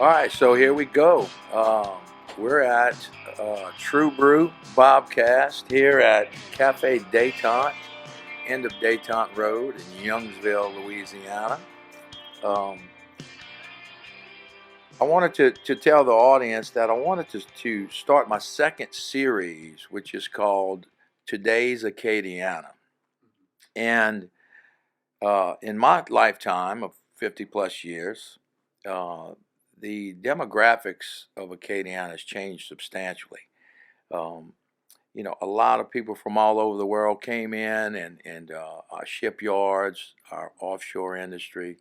All right, so here we go. We're at True Brew Bobcast here at Cafe Detente, end of Detente Road in Youngsville, Louisiana. Um, I wanted to tell the audience that I wanted to start my second series, which is called Today's Acadiana. And in my lifetime of 50 plus years, uh, the demographics of Acadiana has changed substantially. Um, a lot of people from all over the world came in, and our shipyards, our offshore industry,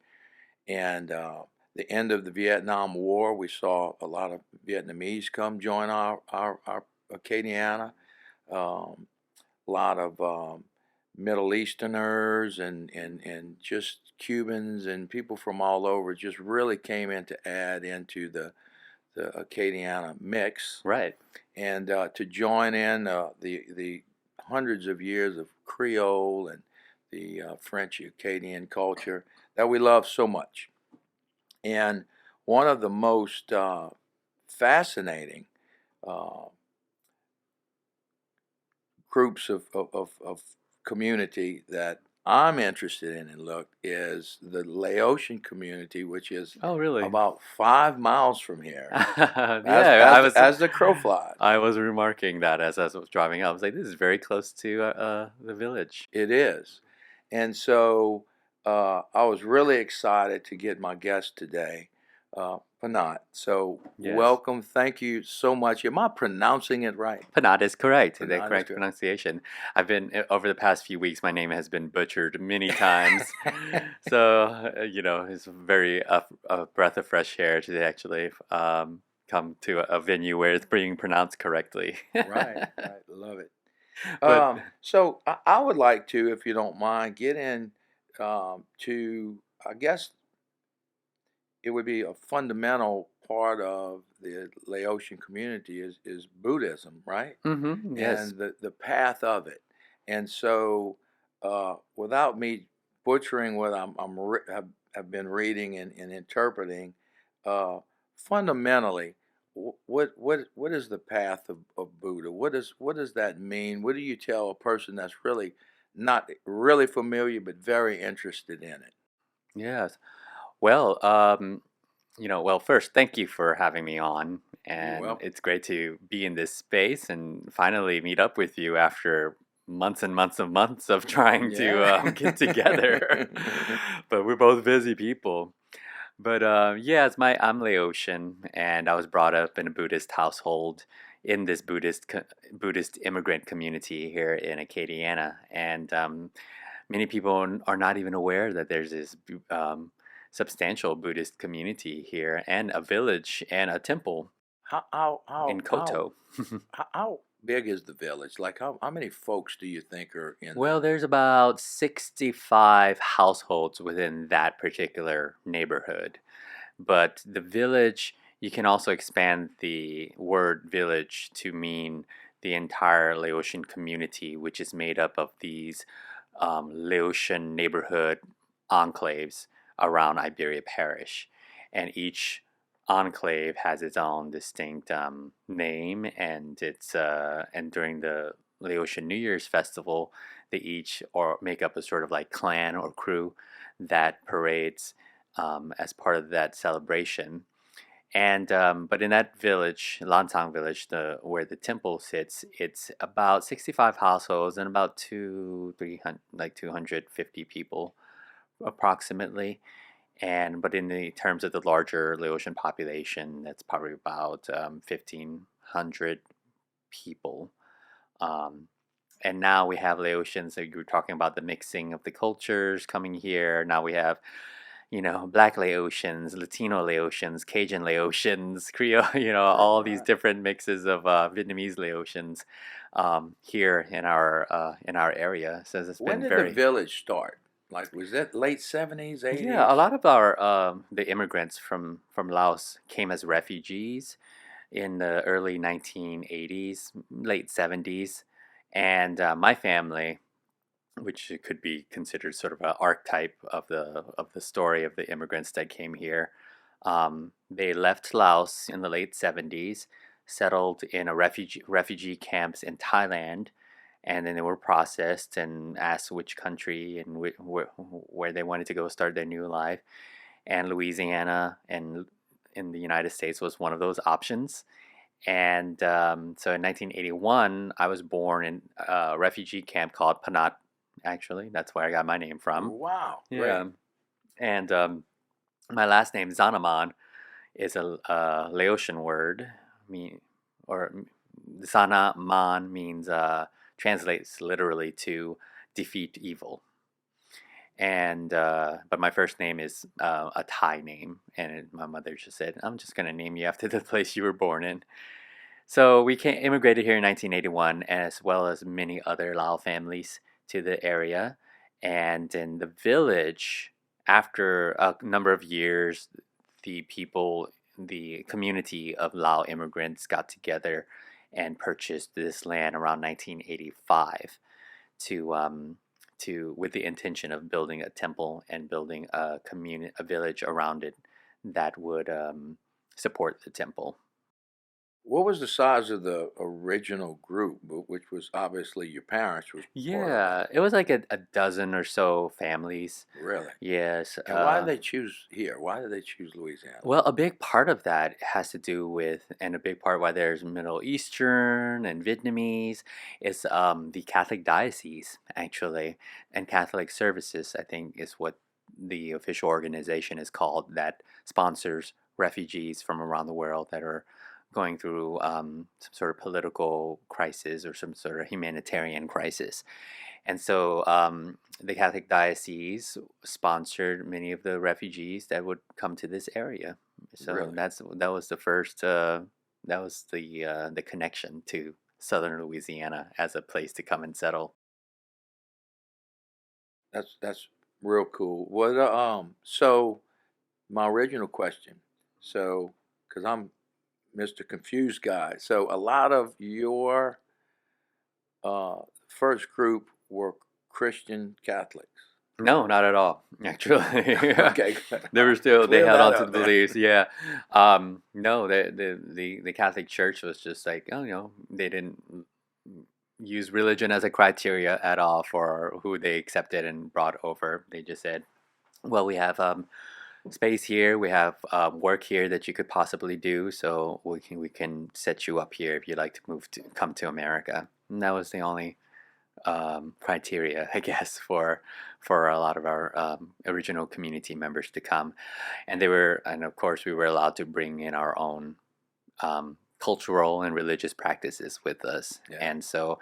and the end of the Vietnam War, we saw a lot of Vietnamese come join our Acadiana. A lot of Middle Easterners and just Cubans and people from all over just really came in to add into the Acadiana mix Right. and to join in the hundreds of years of Creole and the French Acadian culture that we love so much. And one of the most fascinating uh, groups of community that I'm interested in and look is the Laotion community, which is Oh, really? about 5 miles from here, Yeah, as the crow flies. I was remarking that as I was driving up. I was like, this is very close to the village. It is, and so I was really excited to get my guest today, Phanat. So Yes. welcome, thank you so much. Am I pronouncing it right? Phanat is correct. The Phanat is correct good. pronunciation. I've been over the past few weeks. My name has been butchered many times, so it's very a breath of fresh air to actually come to a venue where it's being pronounced correctly. Right, right, love it. But So I would like to, if you don't mind, get in to, I guess it would be a fundamental part of the Laotian community is Buddhism, right? yes. And the path of it. And so, without me butchering what have been reading and interpreting, uh, fundamentally, what is the path of Buddha? What does that mean? What do you tell a person that's really not really familiar but very interested in it? Yes. Well, first, thank you for having me on. You're And welcome. it's great to be in this space and finally meet up with you after months and months and months of trying to Yeah. get together. But we're both busy people. But yeah, I'm Laotian, and I was brought up in a Buddhist household in this Buddhist immigrant community here in Acadiana. And many people are not even aware that there's this substantial Buddhist community here, and a village and a temple How how in how how Koto. how big is the village? Like how many folks do you think are in Well, the? there's about 65 households within that particular neighborhood. But the village, you can also expand the word village to mean the entire Laotian community, which is made up of these Laotian neighborhood enclaves around Iberia Parish. And each enclave has its own distinct name, and and during the Laotian New Year's festival, they each or make up a sort of like clan or crew that parades as part of that celebration. And but in that village, Lantang village, the where the temple sits, it's about 65 households and about 250 people approximately. And but in the terms of the larger Laotian population, that's probably about 1,500 people. Um, and now we have Laotians. So you were talking about the mixing of the cultures coming here. Now we have, Black Laotians, Latino Laotians, Cajun Laotians, Creole, all these Right. different mixes of Vietnamese Laotians here in our area. So it's When been did the very, village start? Like was that late 70s, yeah. A 80s? lot of our the immigrants from Laos came as refugees in the early 1980s, late 70s, and my family, which could be considered sort of an archetype of the story of the immigrants that came here. They left Laos in the late 70s, settled in a refugee camps in Thailand, and then they were processed and asked which country and where they wanted to go start their new life. And Louisiana and in the United States was one of those options. And so in 1981, I was born in a refugee camp called Phanat. Actually, that's where I got my name from. Wow, great. Yeah, and my last name Xanamane is a Laotian word, mean or Xanamane means translates literally to defeat evil. And but my first name is a Thai name, and my mother just said, "I'm just gonna name you after the place you were born in." So we immigrated here in 1981, as well as many other Lao families to the area. And in the village, after a number of years, the community of Lao immigrants got together and purchased this land around 1985 to with the intention of building a temple and building a village around it that would support the temple. What was the size of the original group, which was obviously your parents was part of Yeah, that? it was like a dozen or so families. Really? Yes. And why did they choose here? Why did they choose Louisiana? Well, a big part of that has to do with, and a big part why there's Middle Eastern and Vietnamese is the Catholic diocese, actually, and Catholic services, I think, is what the official organization is called that sponsors refugees from around the world that are going through some sort of political crisis or some sort of humanitarian crisis. And so the Catholic diocese sponsored many of the refugees that would come to this area. So Really? that was the first that was the connection to southern Louisiana as a place to come and settle. That's real cool. What so my original question. So cuz I'm Mr. Confused guy. So a lot of your first group were Christian Catholics. No, not at all. Actually, Okay, they were still they clear held that on to the up then. beliefs. Yeah, no, the Catholic Church was just like, oh, they didn't use religion as a criteria at all for who they accepted and brought over. They just said, well, we have space here, we have work here that you could possibly do, so we can set you up here if you'd like to come to America. And that was the only criteria, I guess, for a lot of our original community members to come, and of course, we were allowed to bring in our own cultural and religious practices with us, Yeah. and so.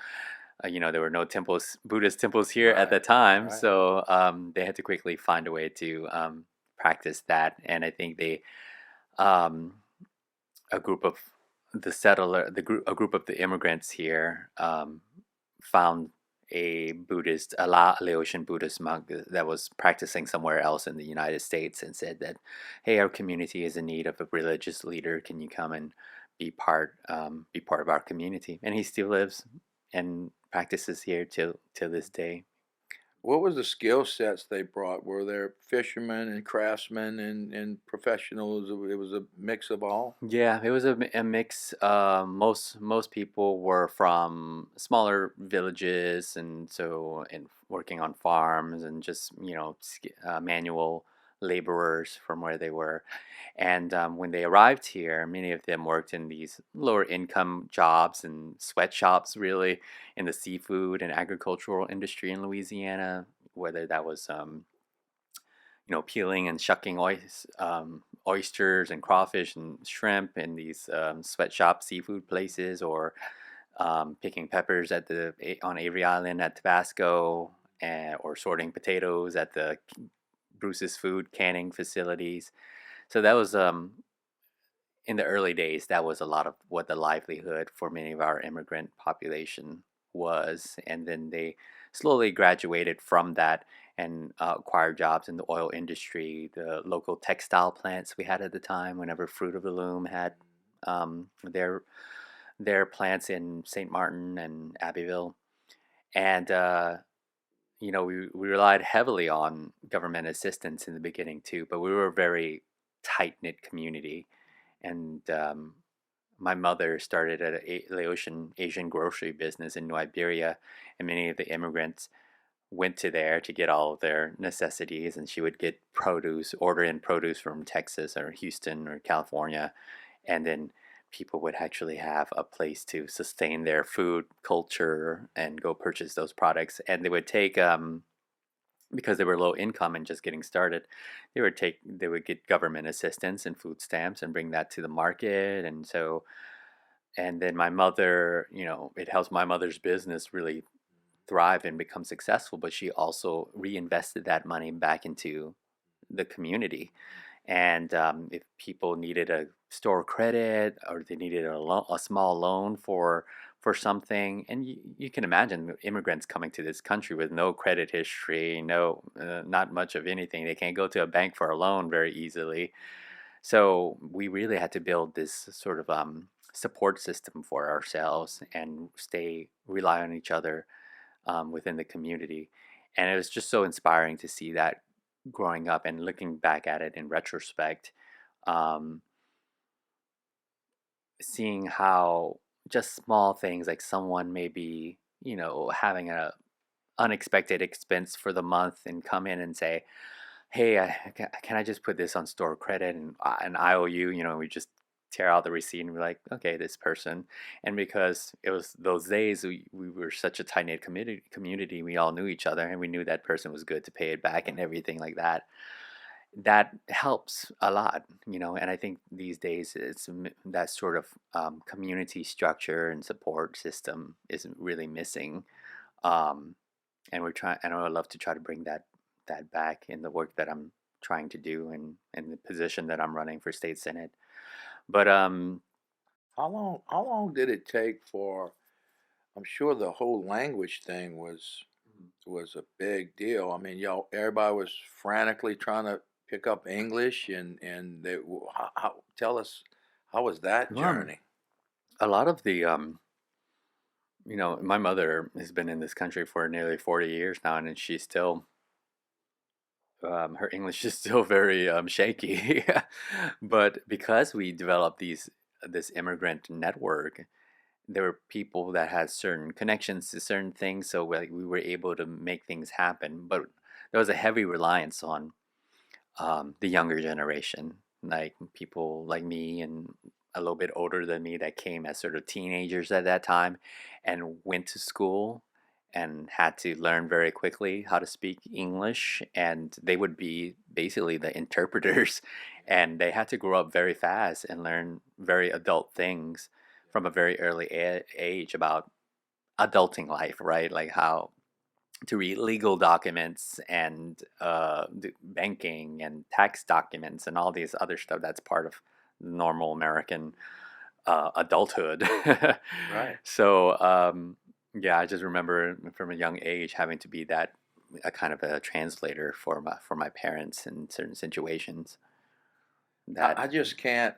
There were no temples, Buddhist temples here at the Right. time, Right. so they had to quickly find a way to practice that. And I think um, a group of a group of the immigrants here found a Laotian Buddhist monk that was practicing somewhere else in the United States and said that, hey, our community is in need of a religious leader. Can you come and be part of our community? And he still lives and practices here till this day. What was the skill sets they brought? Were there fishermen and craftsmen and professionals? It was a mix of all. Yeah, it was a mix. Most people were from smaller villages, and so and working on farms and just manual laborers from where they were. And when they arrived here, many of them worked in these lower income jobs and sweatshops, really in the seafood and agricultural industry in Louisiana. Whether that was peeling and shucking oysters and crawfish and shrimp in these sweatshop seafood places, or picking peppers on Avery Island at Tabasco, or sorting potatoes at the Bruce's Food canning facilities. So that was in the early days. That was a lot of what the livelihood for many of our immigrant population was, and then they slowly graduated from that and acquired jobs in the oil industry, the local textile plants we had at the time. Whenever Fruit of the Loom had their plants in St. Martin and Abbeville, and we relied heavily on government assistance in the beginning too, but we were very tight knit community. And my mother started at a Laotian Asian grocery business in Liberia, and many of the immigrants went to there to get all of their necessities, and she would get produce, order in produce from Texas or Houston or California, and then people would actually have a place to sustain their food culture and go purchase those products. And they would take because they were low income and just getting started, they would get government assistance and food stamps and bring that to the market. And so, and then my mother, it helps my mother's business really thrive and become successful, but she also reinvested that money back into the community. And if people needed a store credit, or they needed a small loan for something, and you can imagine immigrants coming to this country with no credit history, no, not much of anything. They can't go to a bank for a loan very easily. So we really had to build this sort of support system for ourselves and rely on each other within the community. And it was just so inspiring to see that growing up and looking back at it in retrospect, um, seeing how just small things, like someone maybe, having a unexpected expense for the month and come in and say, hey, can I just put this on store credit, and I owe you, we just tear out the receipt and we're like, okay, this person. And because it was those days, we were such a tight knit community, we all knew each other, and we knew that person was good to pay it back and everything like that. That helps a lot, and I think these days that sort of community structure and support system isn't really missing. Um, and I would love to try to bring that back in the work that I'm trying to do, and the position that I'm running for state senate. But How long did it take for? I'm sure the whole language thing was a big deal. I mean, y'all, everybody was frantically trying to pick up English, and tell us, how was that um, journey? a lot of the my mother has been in this country for nearly 40 years now, and she's still her English is still very shaky. But because we developed this immigrant network, there were people that had certain connections to certain things, so we were able to make things happen. But there was a heavy reliance on the younger generation, like people like me and a little bit older than me, that came as sort of teenagers at that time and went to school and had to learn very quickly how to speak English, and they would be basically the interpreters, and they had to grow up very fast and learn very adult things from a very early age about adulting life, right? Like how to read legal documents and banking and tax documents and all these other stuff that's part of normal American adulthood. Right. So yeah, I just remember from a young age having to be a kind of a translator for my parents in certain situations. That I just can't.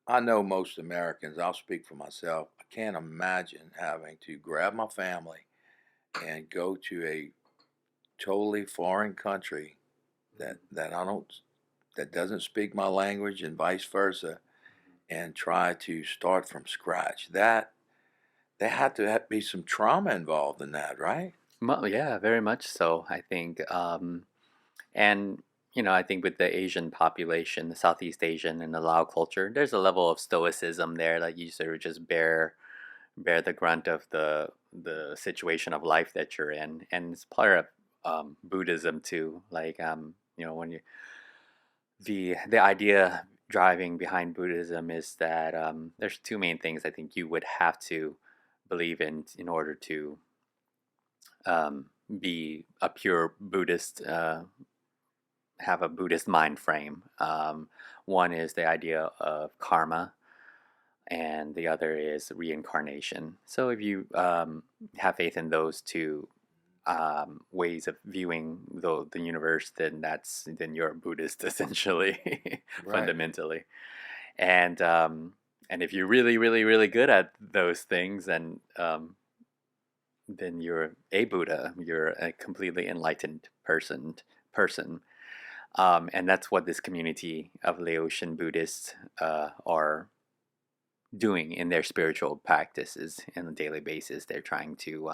I know most Americans. I'll speak for myself. I can't imagine having to grab my family and go to a totally foreign country that I don't that doesn't speak my language, and vice versa, and try to start from scratch. That there had to be some trauma involved in that, right? yeah, very much so. I think and I think with the Asian population, the Southeast Asian and the Lao culture, there's a level of stoicism there, like you sort of just bear the grunt of the situation of life that you're in, and it's part of Buddhism too. Like when you the idea driving behind Buddhism is that there's two main things I think you would have to believe in order to um, be a pure Buddhist, have a Buddhist mind frame. One is the idea of karma, and the other is reincarnation. So if you have faith in those two ways of viewing the universe, then you're a Buddhist essentially, Right. fundamentally. And if you're really, really, really good at those things, then you're a Buddha. You're a completely enlightened person. And that's what this community of Laotian Buddhists are doing in their spiritual practices on a daily basis. They're trying to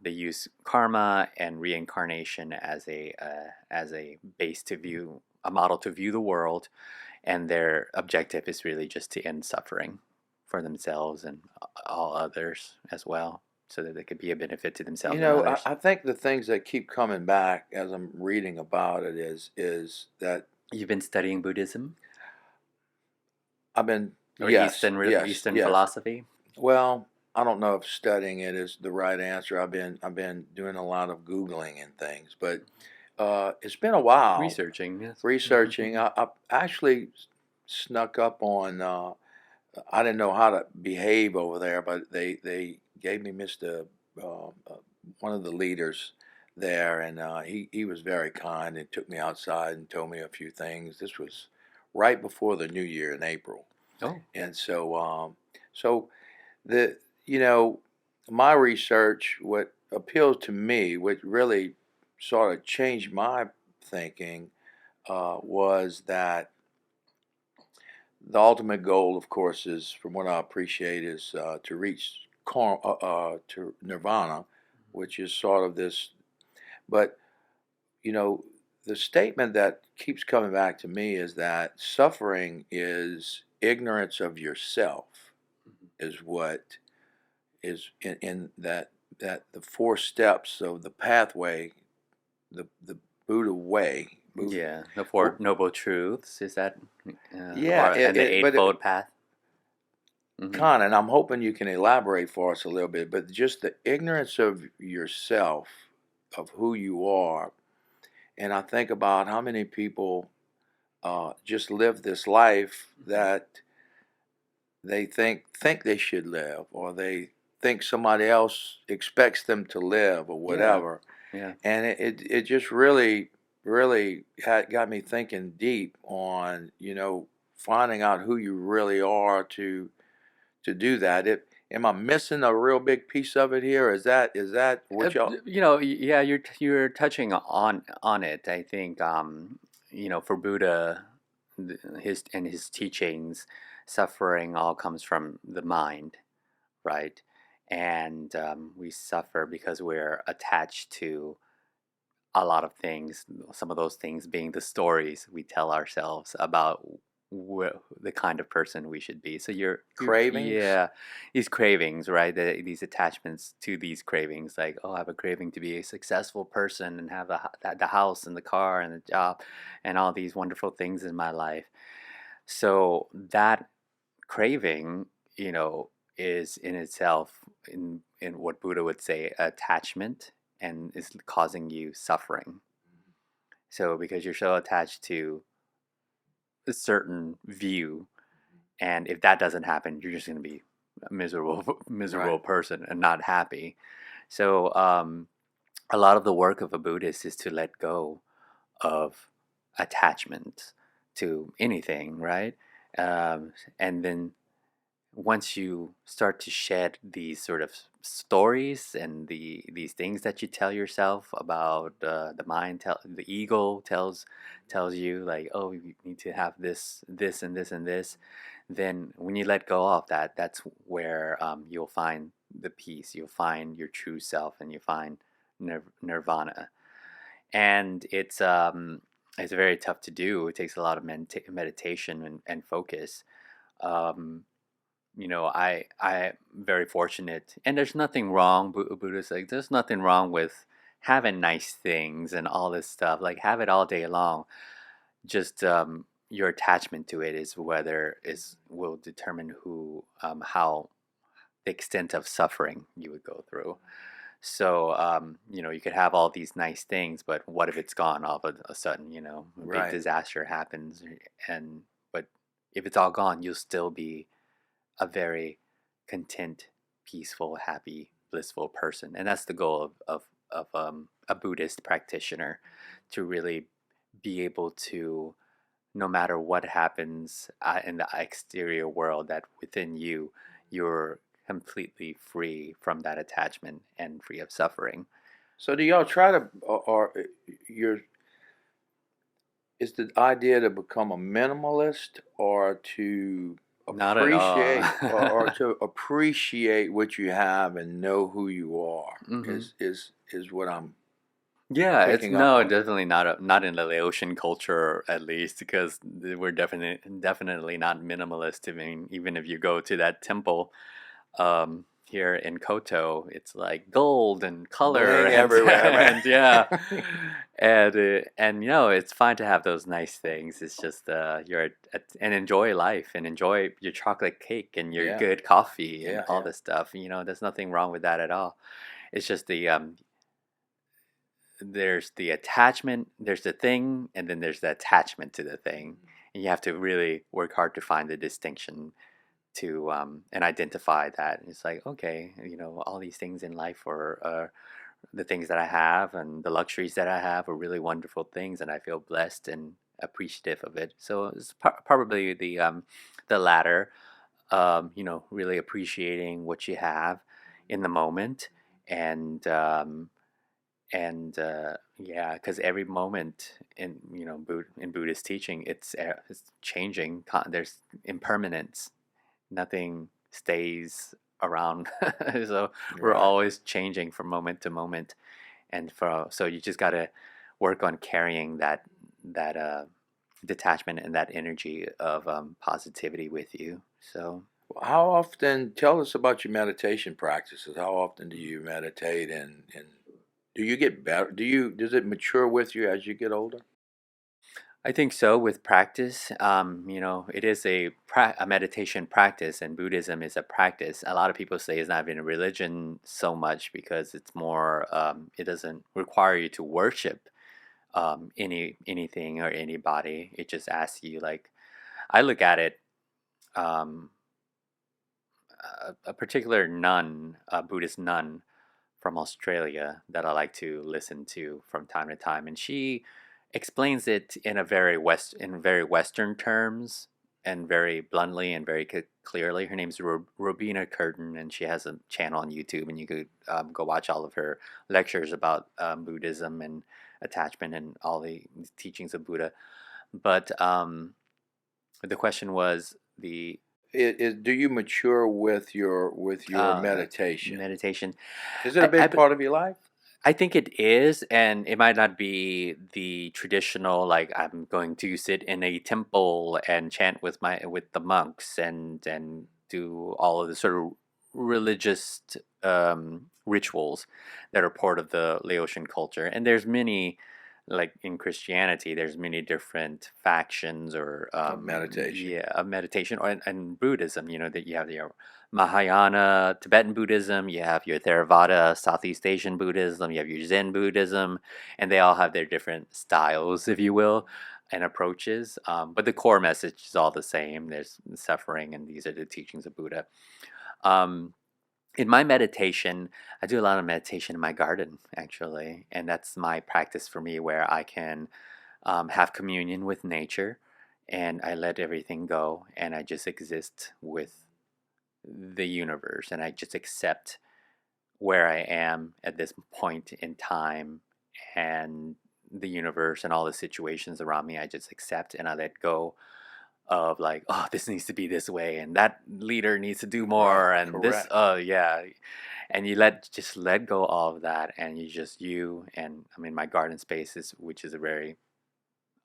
they use karma and reincarnation as a base to view a model to view the world, and their objective is really just to end suffering for themselves and all others as well, so that they could be a benefit to themselves and others. I think the things that keep coming back as I'm reading about it is that You've been studying Buddhism I've been or yes, yes, Eastern yes. philosophy? Well, I don't know if studying it is the right answer. I've been doing a lot of googling and things, but it's been a while Researching, yes. researching. I actually snuck up on. I didn't know how to behave over there, but they gave me Mr. One of the leaders there, and he was very kind and took me outside and told me a few things. This was right before the New Year in April, Oh, and so the you know my research, what appealed to me, what really sort of changed my thinking, was that the ultimate goal, of course, is, from what I appreciate, is to reach to nirvana, which is sort of this. But you know, the statement that keeps coming back to me is that suffering is ignorance of yourself, is what is in that the four steps of the pathway, the Buddha way. yeah. The Four Noble Truths, is that, Yeah, or and the but Eightfold Path? Hmm. Con, and I'm hoping you can elaborate for us a little bit, but just the ignorance of yourself, of who you are. And I think about how many people just live this life that they think they should live, or they think somebody else expects them to live, or Yeah, whatever. yeah. And it just really got me thinking deep on finding out who you really are to do that. Am I missing a real big piece of it here? Is that what y'all? Yeah, you're touching on it. I think for Buddha, his teachings, suffering all comes from the mind, right? And we suffer because we're attached to a lot of things. Some of those things being the stories we tell ourselves about the kind of person we should be. So Cravings? yeah, these cravings, right? These attachments to these cravings, like, oh, I have a craving to be a successful person and have the house and the car and the job and all these wonderful things in my life. So that craving, is in itself, in what Buddha would say, attachment, and is causing you suffering. So because you're so attached to a certain view, and if that doesn't happen, you're just going to be a miserable Right. person and not happy. So a lot of the work of a Buddhist is to let go of attachment to anything, right? And then once you start to shed these sort of stories and these things that you tell yourself about, the ego tells you, like, oh, you need to have this and this and this. Then when you let go of that, that's where you'll find the peace, you'll find your true self, and you find nirvana. And it's very tough to do. It takes a lot of meditation and focus. um, I'm very fortunate, and there's nothing wrong. Buddha's like, there's nothing wrong with having nice things and all this stuff. Like, have it all day long. Just your attachment to it is whether is will determine how the extent of suffering you would go through. So you could have all these nice things, but what if it's gone all of a sudden? A big Right. disaster happens, and but if it's all gone, you'll still be a very content, peaceful, happy, blissful person. And that's the goal of a Buddhist practitioner, to really be able to, no matter what happens in the exterior world, that within you, you're completely free from that attachment and free of suffering. So do y'all try to, or you're is the idea to become a minimalist or to Not at all. appreciate or to appreciate what you have and know who you are Hmm. is what I'm Yeah, it's picking up no, on. definitely not in the Laotian culture at least, because we're definitely not minimalist. I mean, even if you go to that temple here in Koto, it's like gold and color Bling and everywhere, and yeah, man. and it's fine to have those nice things. It's just and enjoy life and enjoy your chocolate cake and your Yeah, good coffee and yeah, all yeah. this stuff. There's nothing wrong with that at all. It's just there's the attachment, there's the thing, and then there's the attachment to the thing. And you have to really work hard to find the distinction to and identify that. It's like, okay, all these things in life are the things that I have and the luxuries that I have are really wonderful things, and I feel blessed and appreciative of it. So it's probably the latter. Really appreciating what you have in the moment, and yeah, because every moment in in Buddhist teaching, it's changing. There's impermanence. Nothing stays around. So we're Right. always changing from moment to moment, and so you just gotta work on carrying that detachment and that energy of positivity with you. So How often, tell us about your meditation practices. How often do you meditate and do you get better? Does it mature with you as you get older? I think so with practice. It is a meditation practice, and Buddhism is a practice. A lot of people say it's not even a religion so much because it's more. It doesn't require you to worship anything or anybody. It just asks you, like, I look at it. Um, a particular nun, a Buddhist nun from Australia that I like to listen to from time to time, and she explains it in very Western terms and very bluntly and very clearly. Her name's Robina Curtin, and she has a channel on YouTube, and you could go watch all of her lectures about Buddhism and attachment and all the teachings of Buddha. But the question was Do you mature with your uh, meditation? meditation. Is it a I, big I part of your life? I think it is, and it might not be the traditional, like I'm going to sit in a temple and chant with the monks and do all of the sort of religious rituals that are part of the Laotian culture. And there's many, like in Christianity, there's many different factions or Of meditation. yeah, of meditation, and Buddhism. That you have your Mahayana, Tibetan Buddhism, you have your Theravada, Southeast Asian Buddhism, you have your Zen Buddhism, and they all have their different styles, if you will, and approaches. But the core message is all the same. There's suffering, and these are the teachings of Buddha. Um, in my meditation, I do a lot of meditation in my garden, actually, and that's my practice for me, where I can have communion with nature, and I let everything go, and I just exist with the universe, and I just accept where I am at this point in time, and the universe and all the situations around me. I just accept, and I let go of, like, oh, this needs to be this way, and that leader needs to do Right. more, and this, Correct. yeah. And you just let go all of that, and and I mean, my garden spaces, which is a very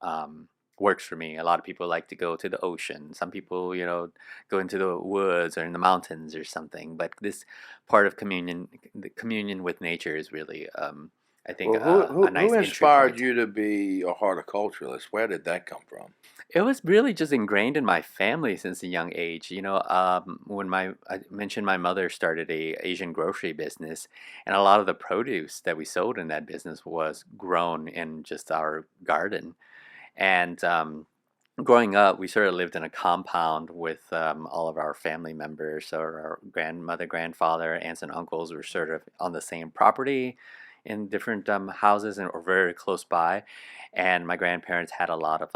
um, works for me. A lot of people like to go to the ocean. Some people, go into the woods or in the mountains or something. But this part of the communion with nature, is really, I think, Well, who a who who nice entry inspired point. you to be a horticulturalist? Where did that come from? It was really just ingrained in my family since a young age. When I mentioned my mother started a Asian grocery business, and a lot of the produce that we sold in that business was grown in just our garden. And growing up, we sort of lived in a compound with all of our family members. So our grandmother, grandfather, aunts, and uncles were sort of on the same property in different houses and or very close by. And my grandparents had a lot of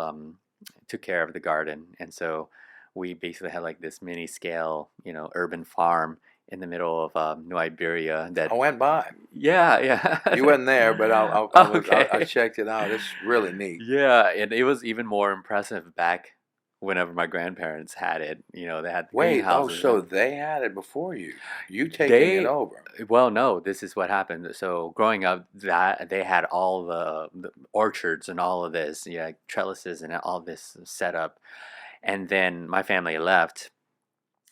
took care of the garden, and so we basically had like this mini scale, urban farm in the middle of New Iberia. I That went by. yeah, yeah. You wasn't there, but I Okay. checked it out. It's really neat. Yeah, and it was even more impressive back whenever my grandparents had it. You know, they had the Wait, oh, greenhouses. so they had it before you. You taking it They, over. well, no, this is what happened. So growing up, that they had all the orchards and all of this, yeah, trellises and all this set up. And then my family left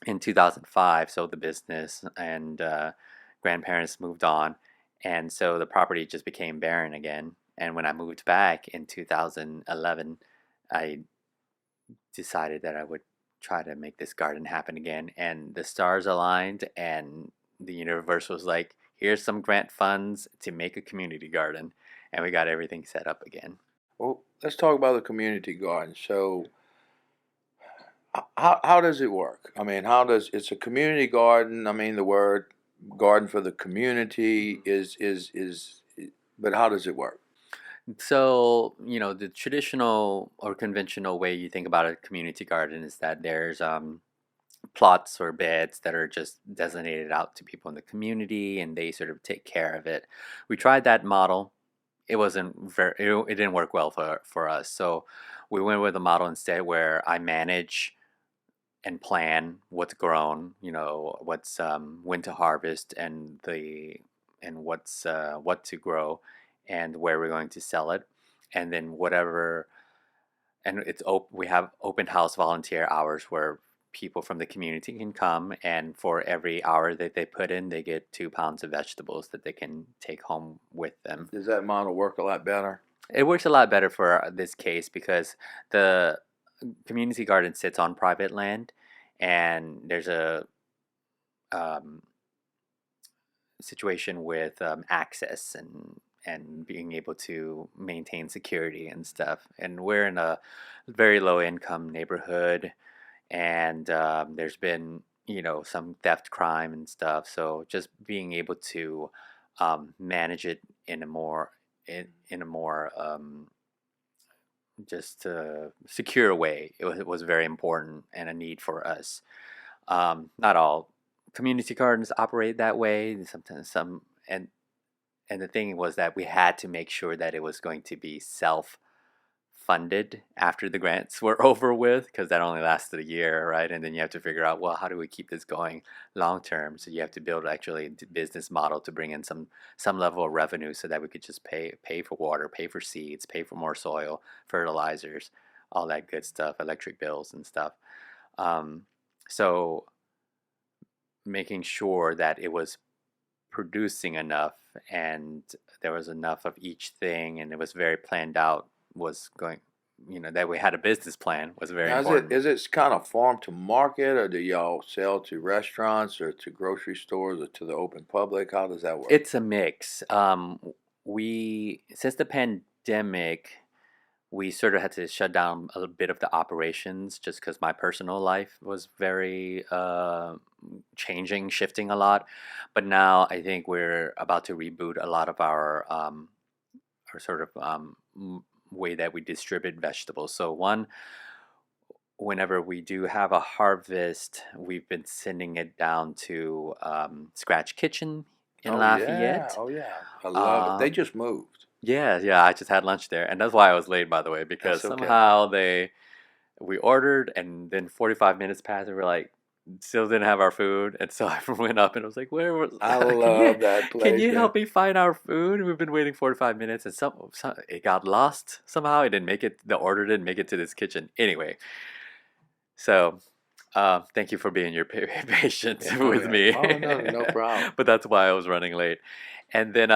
in 2005, sold the business, and grandparents moved on, and so the property just became barren again. And when I moved back in 2011, I decided that I would try to make this garden happen again. And the stars aligned, and the universe was like, here's some grant funds to make a community garden. And we got everything set up again. Well, let's talk about the community garden. So, how does it work? I mean, how does it's a community garden? I mean, the word garden for the community is, but how does it work? So, you know, the traditional or conventional way you think about a community garden is that there's plots or beds that are just designated out to people in the community and they sort of take care of it. We tried that model. It wasn't very, it didn't work well for us. So we went with a model instead where I manage and plan what's grown, you know, what's when to harvest and what's what to grow and where we're going to sell it. And then whatever, and we have open house volunteer hours where people from the community can come, and for every hour that they put in, they get 2 pounds of vegetables that they can take home with them. Does that model work a lot better? It works a lot better for this case because the community garden sits on private land, and there's a um, situation with access and being able to maintain security and stuff. And we're in a very low income neighborhood, and there's been, you know, some theft crime and stuff. So just being able to manage it in a more in a more just secure way, it was very important and a need for us. Not all community gardens operate that way. Sometimes some, and the thing was that we had to make sure that it was going to be self funded after the grants were over with, because that only lasted a year, right? And then you have to figure out, well, how do we keep this going long term? So you have to build actually a business model to bring in some level of revenue so that we could just pay for water, pay for seeds, pay for more soil, fertilizers, all that good stuff, electric bills and stuff. um, so making sure that it was producing enough and there was enough of each thing and it was very planned out, was going, you know, that we had a business plan was very Now, important. is it kind of farm to market, or do y'all sell to restaurants, or to grocery stores, or to the open public? How does that work? It's a mix. We since the pandemic, we sort of had to shut down a bit of the operations just because my personal life was very changing, shifting a lot. But now I think we're about to reboot a lot of our sort of way that we distribute vegetables. So one, whenever we do have a harvest, we've been sending it down to Scratch Kitchen in Oh yeah, Lafayette. oh yeah, I love it. Uh, They just moved. yeah, yeah, I just had lunch there, and that's why I was late, by the way, because That's okay. somehow we ordered, and then 45 minutes passed, and we're like, still didn't have our food, and so I went up and I was like, "Where was? I Can you love that can place, you man. help me find our food? We've been waiting 45 minutes, and some it got lost somehow. It didn't make it. The order didn't make it to this kitchen anyway. So, thank you for being your patient Yeah, oh with yeah. me. Oh no, no problem. But that's why I was running late, and then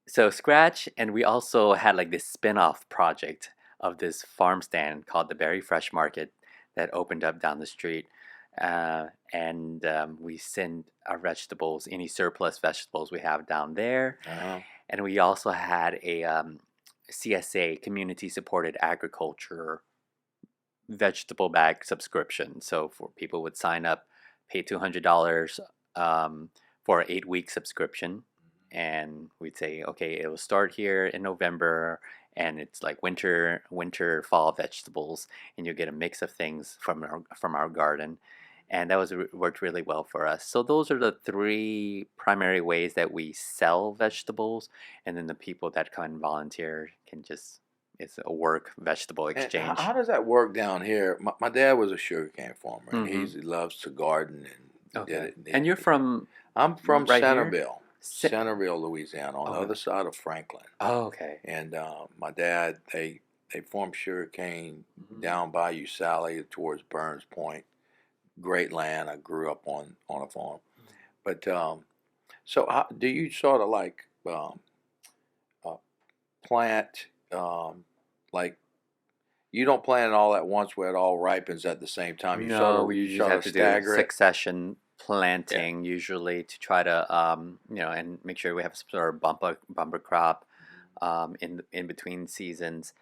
so Scratch, and we also had like this spin-off project of this farm stand called the Berry Fresh Market that opened up down the street. And we send our vegetables, any surplus vegetables we have down there. Uh-huh. And we also had a CSA, community supported agriculture vegetable bag subscription. So for people would sign up, pay $200 for an 8 week subscription, and we'd say, okay, it will start here in November, and it's like winter, fall vegetables, and you get a mix of things from our garden, and that was worked really well for us. So those are the three primary ways that we sell vegetables, and then the people that come and volunteer can just, it's a work vegetable And exchange. how does that work down here? My dad was a sugarcane farmer, and Mm-hmm. he loves to garden and did Okay. it. And you're from I'm from right here? Centerville, Louisiana, on the Okay. other side of Franklin. Oh, okay. And my dad, they farmed sugarcane Mhm. down Bayou Sally towards Burns Point. Great land. I grew up on a farm. But so do you sort of like uh, plant like you don't plant it all at once where it all ripens at the same time. No, we You just sort have of to do stagger it. succession Yeah. planting usually to try to and make sure we have some sort of bumper crop in between seasons,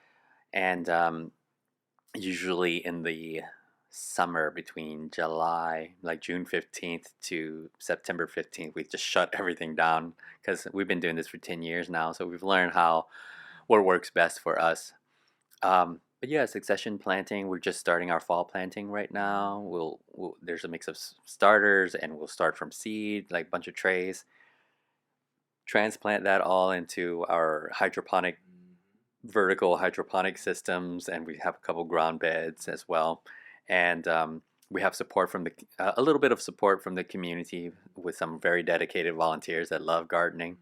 and usually in the summer between July, like June 15th to September 15th, we just shut everything down because we've been doing this for 10 years now, so we've learned what works best for us. But yeah, succession planting. We're just starting our fall planting right now. There's a mix of starters, and we'll start from seed, like a bunch of trays. Transplant that all into our vertical hydroponic systems, and we have a couple ground beds as well. And we have support from a little bit of support from the community with some very dedicated volunteers that love gardening.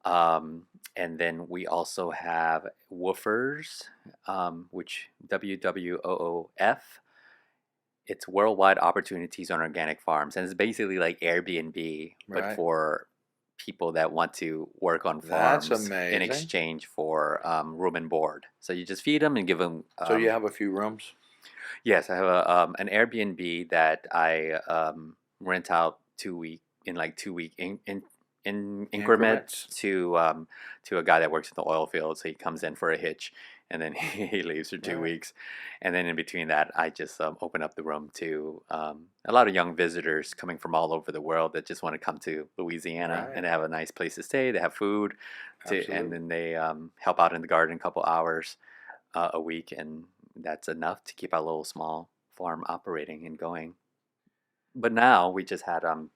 And then we also have woofers, which WWOOF. It's Worldwide Opportunities on Organic Farms, and it's basically like Airbnb, but Right. for people that want to work on That's farms in amazing. exchange for room and board. So you just feed them and give them. So you have a few rooms? Yes, I have an Airbnb that I rent out 2 week in like 2 week in increments to a guy that works in the oil field. So he comes in for a hitch, and then he leaves for 2 weeks, and then in between that, I just open up the room to a lot of young visitors coming from all over the world that just want to come to Louisiana Right. and have a nice place to stay. They have food, and Absolutely. then they help out in the garden a couple hours a week, and that's enough to keep our little small farm operating and going. But now we just had a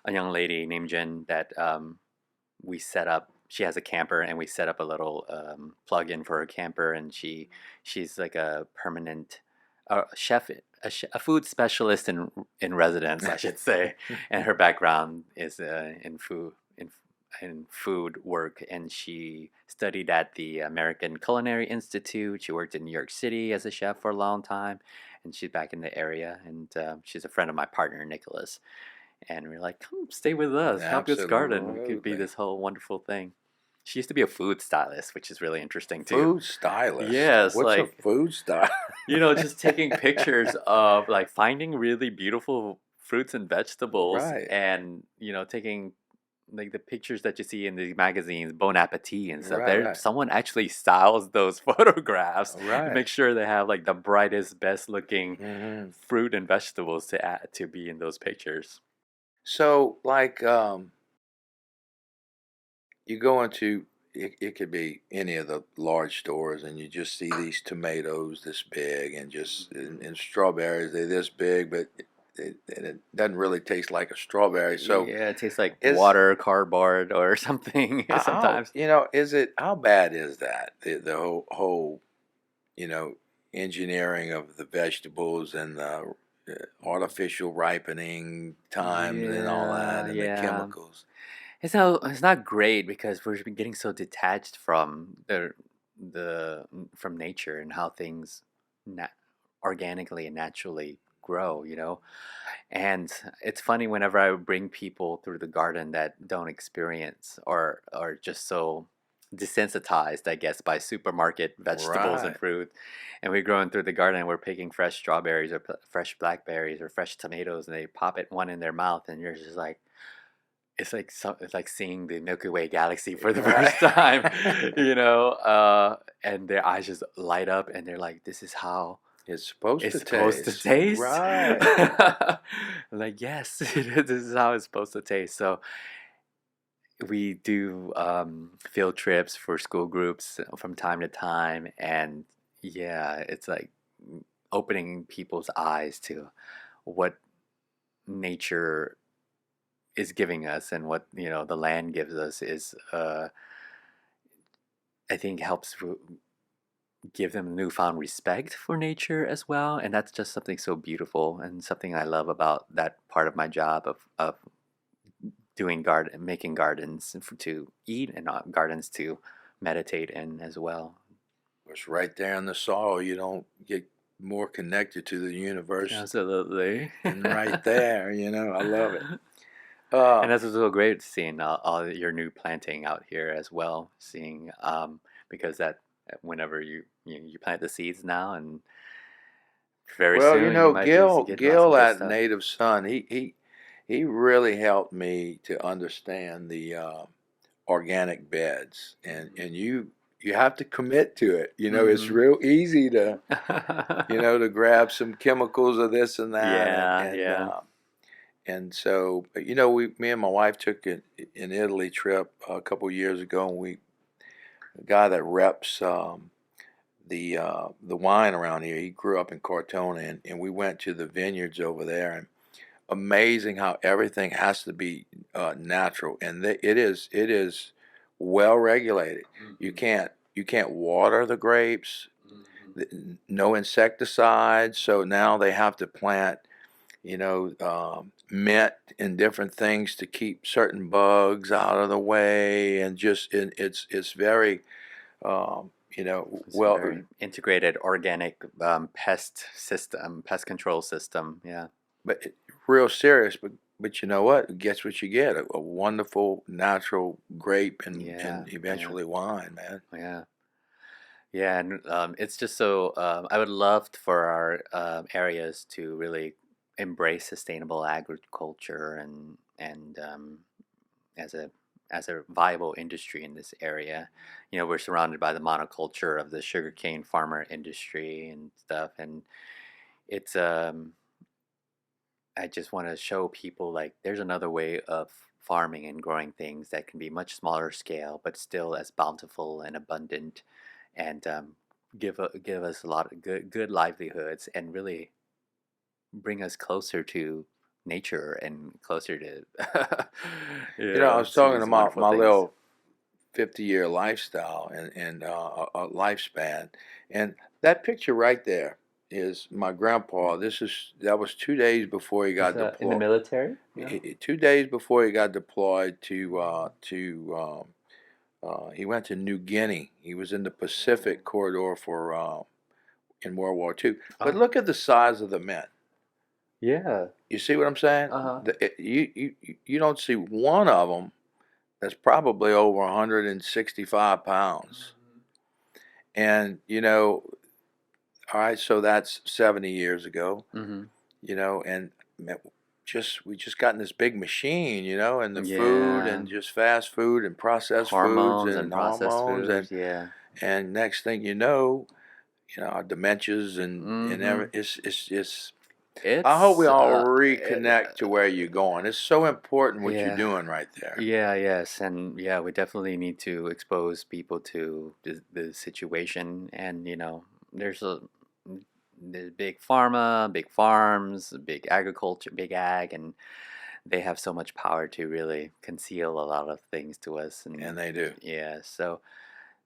young lady named Jen that we set up. She has a camper, and we set up a little plug-in for her camper, and she's like a permanent chef, a food specialist in residence, I should say. And her background is in food work, and she studied at the American Culinary Institute. She worked in New York City as a chef for a long time, and she's back in the area. And she's a friend of my partner, Nicholas. And we're like, come stay with us, help us garden. It could be Absolutely. this whole wonderful thing. She used to be a food stylist, which is really interesting too. Food stylist. Yes, What's a like food stylist? just taking pictures of like finding really beautiful fruits and vegetables, Right. and taking like the pictures that you see in the magazines, Bon Appetit and stuff. Right. Someone actually styles those photographs to Right. make sure they have like the brightest, best looking Mhm. fruit and vegetables to be in those pictures. So, like, you go into it could be any of the large stores, and you just see these tomatoes this big, and just and strawberries, they're this big, but it doesn't really taste like a strawberry. So, Yeah, it tastes like is water, cardboard, or something how sometimes. is it how bad is that the whole you know engineering of the vegetables and the artificial ripening times and all Yeah, that and the yeah. chemicals? It's not great because we're getting so detached from from nature and how things organically and naturally grow. And it's funny whenever I bring people through the garden that don't experience or are just so desensitized, I guess, by supermarket vegetables and Right. fruit. And we're going through the garden and we're picking fresh strawberries or fresh blackberries or fresh tomatoes, and they pop it one in their mouth, and you're just like, it's like seeing the Milky Way galaxy for the Right. first time, and their eyes just light up, and they're like, "This is how It's supposed it's to supposed to taste. taste." Right. Like, yes, this is how it's supposed to taste. So we do field trips for school groups from time to time, and yeah, it's like opening people's eyes to what nature is giving us and what the land gives us is I think helps give them newfound respect for nature as well, and that's just something so beautiful and something I love about that part of my job of doing making gardens to eat and gardens to meditate in as well. It's right there in the soil. You don't get more connected to the universe Absolutely. than right there. I love it. And that's so great seeing all your new planting out here as well. Seeing because that whenever you plant the seeds now, and very Well, soon you might be getting lots of Gil good at stuff. Native Son, he really helped me to understand the organic beds, and you have to commit to it. It's real easy to to grab some chemicals of this and that, and so me and my wife took an Italy trip a couple years ago, and the guy that reps the wine around here, he grew up in Cortona, and we went to the vineyards over there, and amazing how everything has to be natural, and it is well regulated. You can't water the grapes, no insecticides. So now they have to plant mint and different things to keep certain bugs out of the way, and it's very well, very integrated organic pest control system. Yeah. but real serious. But you know what? Guess what you get? A wonderful natural grape and eventually wine, man. Yeah. Yeah, and it's just so I would love for our areas to really embrace sustainable agriculture and as a viable industry in this area. We're surrounded by the monoculture of the sugarcane farmer industry and stuff, and it's I just want to show people like there's another way of farming and growing things that can be much smaller scale, but still as bountiful and abundant, and give us a lot of good livelihoods and really bring us closer to nature and closer to I was to talking these about wonderful my things. little 50-year lifestyle and a lifespan, and that picture right there is my grandpa. That was 2 days before he got deployed. In the military? Yeah. 2 days before he got deployed he went to New Guinea. He was in the Pacific corridor for in World War II. But look at the size of the men. Yeah. You see what I'm saying? Uh-huh. You don't see one of them that's probably over 165 pounds. And all right, so that's 70 years ago. And we just got in this big machine, and the food and just fast food and processed foods and hormones and next thing you know, our dementias and it's I hope we all reconnect to where you're going. It's so important what you're doing right there. Yeah, yes, and we definitely need to expose people to the situation, and there's big pharma, big farms, big agriculture, big ag, and they have so much power to really conceal a lot of things to us, and they do. Yeah, so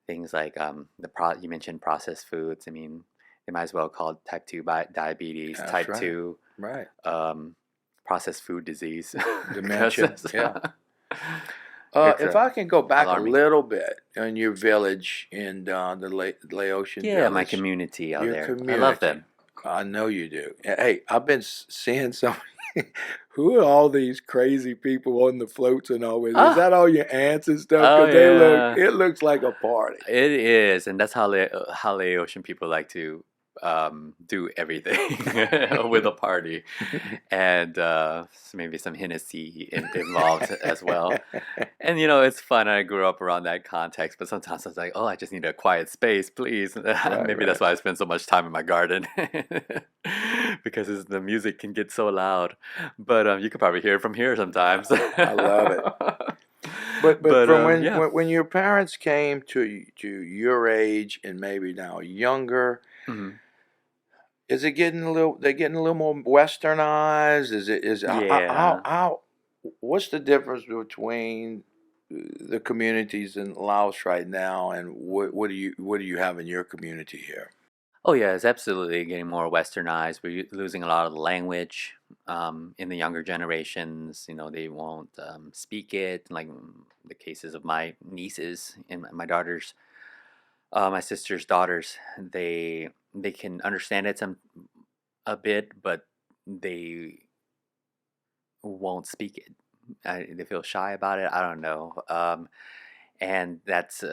things like you mentioned processed foods. I mean, they might as well call it type 2 diabetes, That's type right. 2 processed food disease, dementia. Yeah. If I can go back alarming. A little bit in your village in the Laotion village. My community out there. Community. I love them. I know you do. Hey, I've been seeing some. Who are all these crazy people on the floats and all this? Is that all your aunts and stuff? Because it looks like a party. It is, and that's how Laotian people like to do everything with a party, and maybe some Hennessy involved as well. And it's fun. I grew up around that context, but sometimes I was like, oh, I just need a quiet space, please. Maybe that's why I spend so much time in my garden because the music can get so loud. But you can probably hear it from here sometimes. I love it. But from when your parents came to your age and maybe now younger, Is it getting a little? They're getting a little more westernized. Is Yeah. what's the difference between the communities in Laos right now, and what do you have in your community here? Oh yeah, it's absolutely getting more westernized. We're losing a lot of the language in the younger generations. They won't speak it. Like the cases of my nieces and my daughters, my sister's daughters, they can understand it a bit, but they won't speak it. They feel shy about it. I don't know, and that's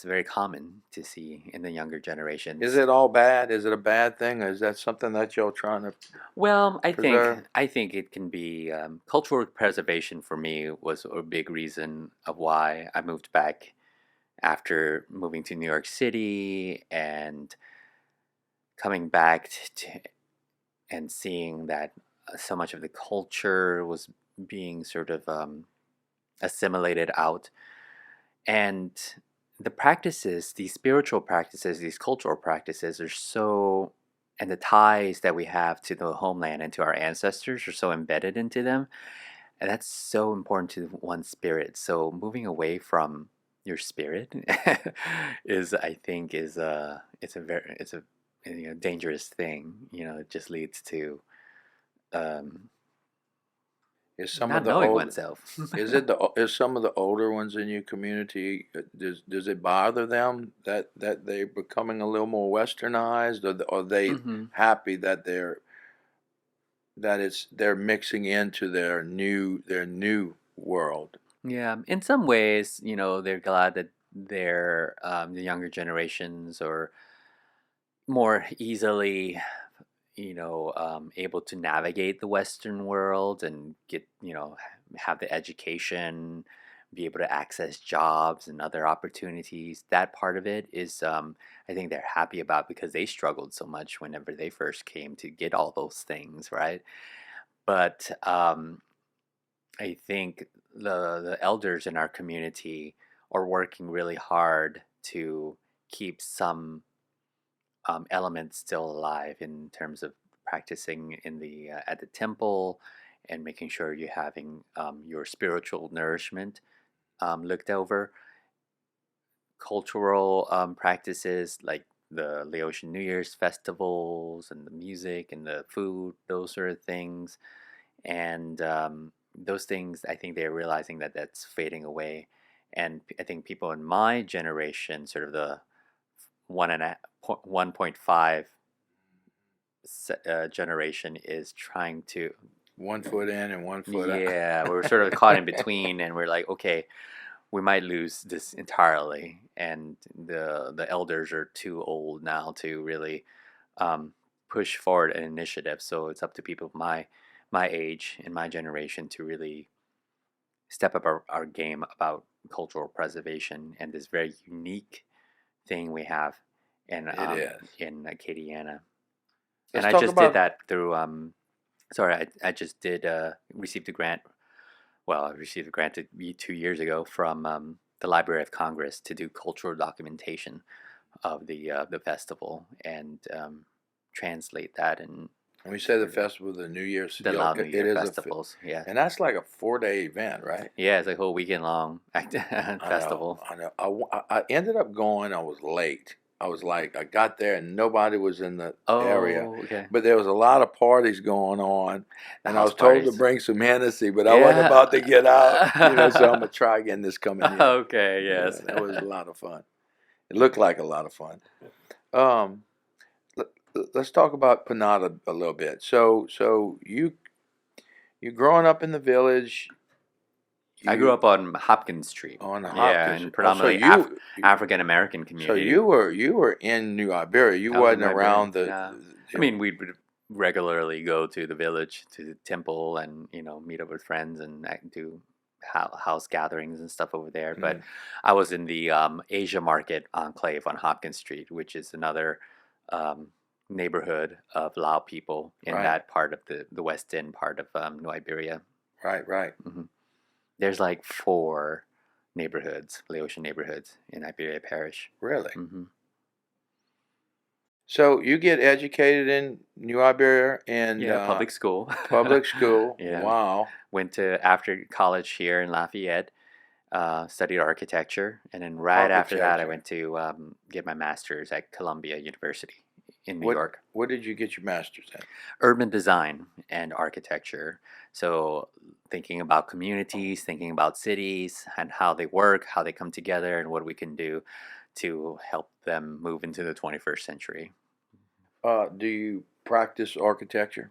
very common to see in the younger Is generations. it all bad? Is it a bad thing, or is that something that you're trying to Well, I think preserve? I think it can be cultural preservation for me was a big reason of why I moved back after moving to New York City and coming back and seeing that so much of the culture was being sort of assimilated out. And the practices, these spiritual practices, these cultural practices are so, and the ties that we have to the homeland and to our ancestors are so embedded into them. And that's so important to one's spirit. So moving away from your spirit is, I think, it's a dangerous thing. It just leads to um, Is some of not the knowing old oneself. is some of the older ones in your community, does it bother them that they're becoming a little more westernized, or are they hmm happy that they're mixing into their new world? Yeah, in some ways, they're glad that the younger generations are more easily, able to navigate the Western world and get, have the education, be able to access jobs and other opportunities. That part of it is, I think they're happy about because they struggled so much whenever they first came to get all those things, right? But I think the elders in our community are working really hard to keep some elements still alive in terms of practicing in the at the temple and making sure you're having your spiritual nourishment looked over. Cultural practices like the Laotian New Year's festivals and the music and the food, those sort of things, and those things I think they're realizing that that's fading away. And I think people in my generation, sort of the 1.5 generation, is trying to, 1 foot in and 1 foot out. yeah, we're sort of caught in between, and we're like, okay, we might lose this entirely, and the elders are too old now to really um, push forward an initiative. So it's up to people of my age and my generation to really step up our game about cultural preservation and this very unique thing we have It is. in Acadiana. And Let's I talk just did about that through sorry, I just did received a grant. Well, I received a grant 2 years ago from the Library of Congress to do cultural documentation of the festival and translate that in when we say the festival, the New Year's, the Lao New it Year is festivals. Yeah, and that's like a 4 day event, right? yeah, it's like a whole weekend long I know, festival. I know. I ended up going. I was late. I was like, I got there and nobody was in the area, Oh, okay. but there was a lot of parties going on, The and I house was told to parties. bring some Hennessy, but I wasn't Yeah. about to get out, so I'm gonna try again this coming year. Okay. Yeah, Yes. that was a lot of fun. It looked like a lot of fun. Um, let, let's talk about Phanat a little bit. So you growing up in the village, I grew you up on Hopkins Street. on Yeah, Hopkins. and Oh, so predominantly African American so community. you were in New Iberia. You I was in wasn't Liberia. around Yeah. I mean, we would regularly go to the village, to the temple, and meet up with friends and do house gatherings and stuff over there. But mm, I was in the Asia Market enclave on Hopkins Street, which is another um, neighborhood of Lao people in right, that part of the West End part of New Iberia. right. hmm There's like four neighborhoods, Laotian neighborhoods in Iberia Parish. Really. hmm So you get educated in New Iberia and Yeah, public school. public school. Yeah, Wow. went to after college here in Lafayette. Studied architecture, and then right after that, I Architecture. went to get my master's at Columbia University in New What York. what did you get your master's in? Urban design and architecture. So, thinking about communities, thinking about cities, and how they work, how they come together, and what we can do to help them move into the 21st century. Do you practice architecture?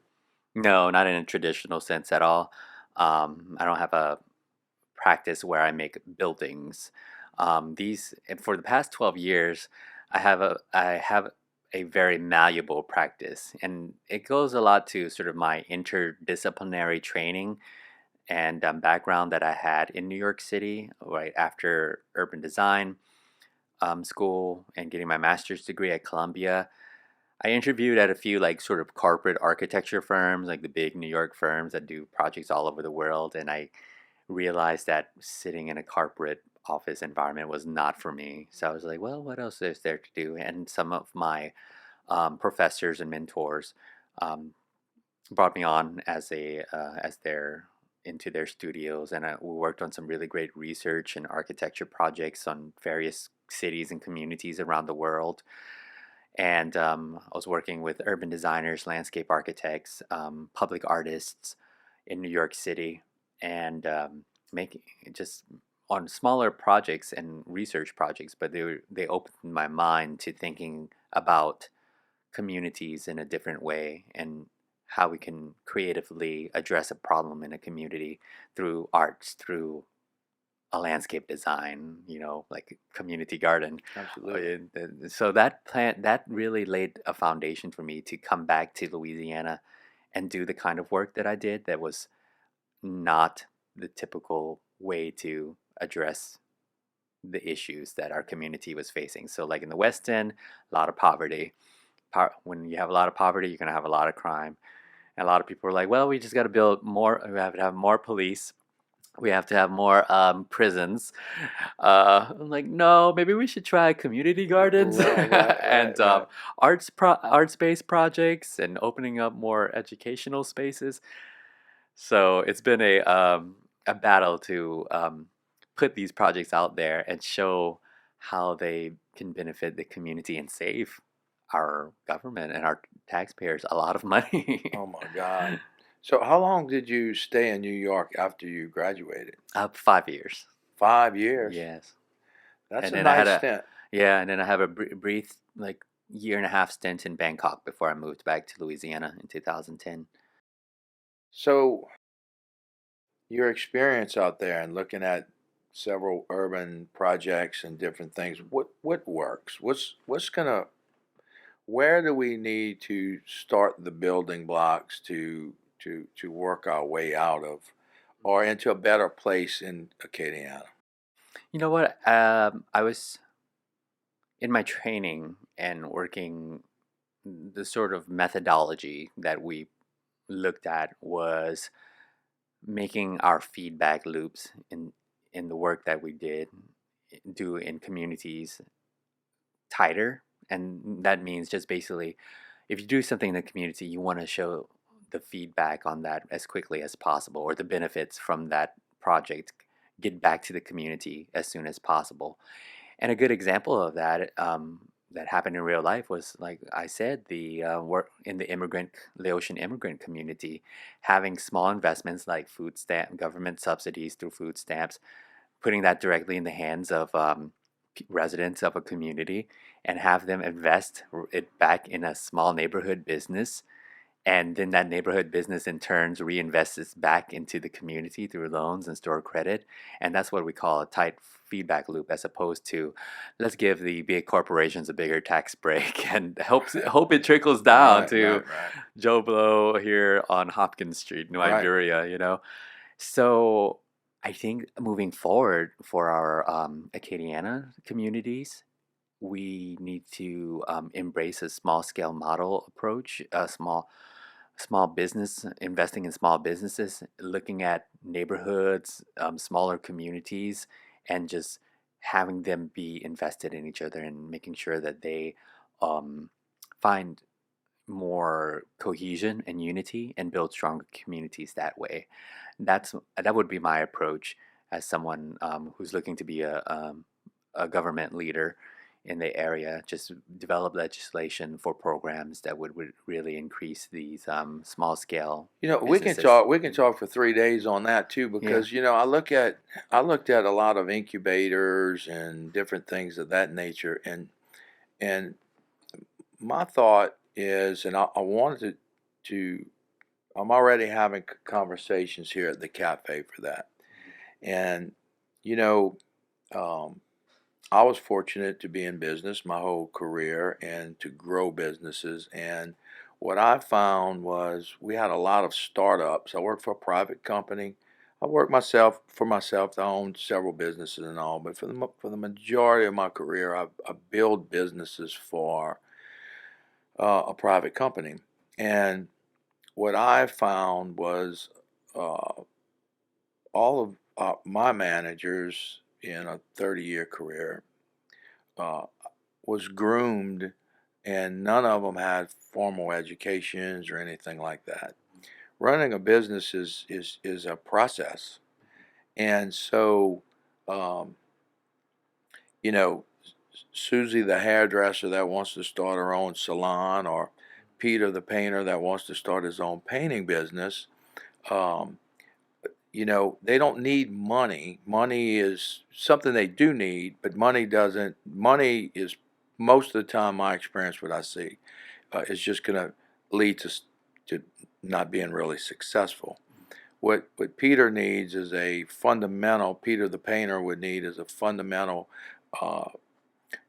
No, not in a traditional sense at all. I don't have a practice where I make buildings. These and for the past 12 years, I have a very malleable practice, and it goes a lot to sort of my interdisciplinary training and background that I had in New York City right after urban design school and getting my master's degree at Columbia. I interviewed at a few like sort of corporate architecture firms, like the big New York firms that do projects all over the world, and I realized that sitting in a corporate office environment was not for me. So I was like, well, what else is there to do? And some of my professors and mentors um, brought me on as their into their studios, and we worked on some really great research and architecture projects on various cities and communities around the world. And I was working with urban designers, landscape architects, public artists in New York City, and making just on smaller projects and research projects. But they opened my mind to thinking about communities in a different way and how we can creatively address a problem in a community through arts, through a landscape design, like community garden. Absolutely. So that really laid a foundation for me to come back to Louisiana and do the kind of work that I did that was not the typical way to address the issues that our community was facing. So like in the West End, a lot of poverty. When you have a lot of poverty, you're going to have a lot of crime. And a lot of people are like, well, we just got to build more, we have to have more police, we have to have more prisons. I'm like, no, maybe we should try community gardens Right, right, right, and right. arts-based projects and opening up more educational spaces. So it's been a battle to put these projects out there and show how they can benefit the community and save our government and our taxpayers a lot of money. Oh my God. So how long did you stay in New York after you graduated? 5 years. 5 years. Yes. That's And a then I had nice a stint. yeah, and then I have a brief like year and a half stint in Bangkok before I moved back to Louisiana in 2010. So your experience out there and looking at several urban projects and different things, what works? What's gonna where do we need to start the building blocks to work our way out of or into a better place in Acadiana? You know what? I was in my training and working the sort of methodology that we looked at was making our feedback loops in the work that we do in communities tighter. And that means just basically if you do something in the community, you want to show the feedback on that as quickly as possible, or the benefits from that project get back to the community as soon as possible. And a good example of that that happened in real life was, like I said, the work in the Laotian immigrant community, having small investments like food stamp government subsidies through food stamps, putting that directly in the hands of residents of a community, and have them invest it back in a small neighborhood business, and then that neighborhood business in turns reinvests this back into the community through loans and store credit. And that's what we call a tight feedback loop, as opposed to let's give the big corporations a bigger tax break and hope it trickles down Right, to right, right. Joe Blow here on Hopkins Street, New Right. Iberia. So I think moving forward for our Acadiana communities, we need to embrace a small scale model approach, a small business, investing in small businesses, looking at neighborhoods, smaller communities, and just having them be invested in each other and making sure that they um, find more cohesion and unity and build stronger communities that way. That would be my approach as someone who's looking to be a government leader in the area. Just develop legislation for programs that would really increase these small scale We can businesses. talk. We can talk for 3 days on that too, Yeah. because I looked at a lot of incubators and different things of that nature, and my thought is, and I wanted to. I'm already having conversations here at the cafe for that, and you know, um, I was fortunate to be in business my whole career and to grow businesses. And what I found was we had a lot of startups. I worked for a private company. I worked for myself. I owned several businesses and all. But for the majority of my career, I built businesses for a private company. And what I found was uh, all of my managers in a 30-year career uh, was groomed, and none of them had formal educations or anything like that. Running a business is a process, and so um, you know, Susie the hairdresser that wants to start her own salon, or Peter the painter that wants to start his own painting business. Um, they don't need money. Money is something they do need, but money doesn't. Money is most of the time, my experience, what I see, is just going to lead to not being really successful. What Peter needs is a fundamental. Peter the painter would need is a fundamental uh,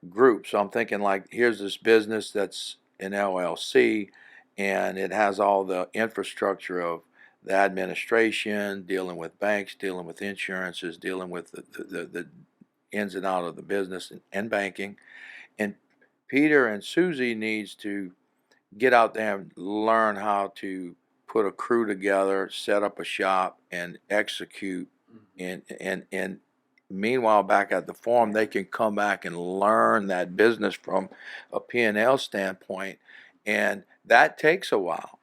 group. So I'm thinking, like, here's this business that's an LLC, and it has all the infrastructure of the administration, dealing with banks, dealing with insurances, dealing with the ins and out of the business and banking. And Peter and Susie needs to get out there and learn how to put a crew together, set up a shop, and execute. And meanwhile, back at the farm, they can come back and learn that business from a P&L standpoint, and that takes a while.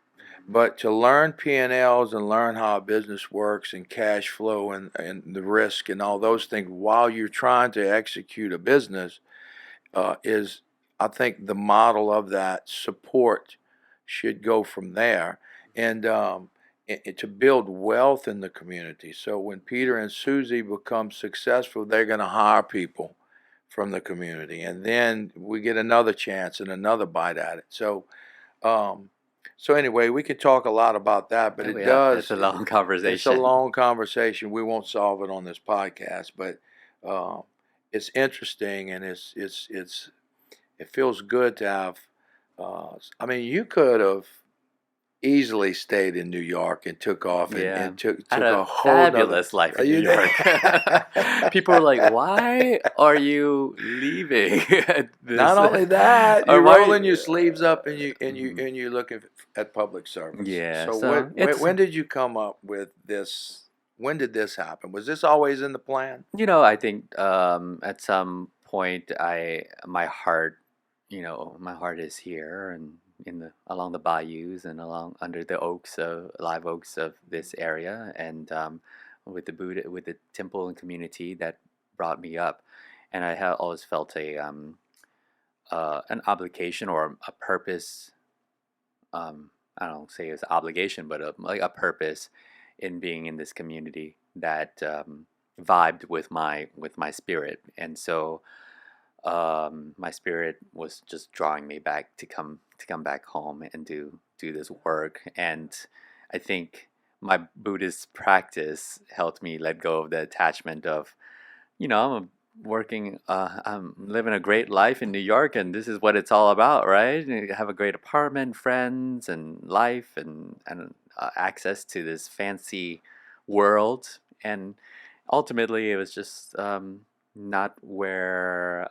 But to learn P&Ls and learn how a business works and cash flow and the risk and all those things while you're trying to execute a business is, I think, the model of that support should go from there, and to build wealth in the community. So when Peter and Susie become successful, they're going to hire people from the community, and then we get another chance and another bite at it. Um, so anyway, we could talk a lot about that, but Oh yeah, it's a long it's a conversation. long conversation. We won't solve it on this podcast, but uh, it's interesting, and it feels good to have. I mean, you could have easily stayed in New York and took off and, Yeah. and took I had took a a whole nother. fabulous life in New You York. People were like, "Why are you leaving this?" Not only that, Or you're why are rolling your you? sleeves up and you and you Mhm. and you're looking at public service. Yeah, So so when did you come up with this? When did this happen? Was this always in the plan? I think at some point my heart, my heart is here and in the along the bayous and along under the live oaks of this area, and with the Buddha, with the temple and community that brought me up, and I have always felt an obligation or a purpose. I don't say it's obligation, but like a purpose in being in this community that vibed with my spirit, and so my spirit was just drawing me back to come back home and do this work. And I think my Buddhist practice helped me let go of the attachment of, I'm working, I'm living a great life in New York, and this is what it's all about, right? And you have a great apartment, friends, and life, and access to this fancy world. And ultimately, it was just not where.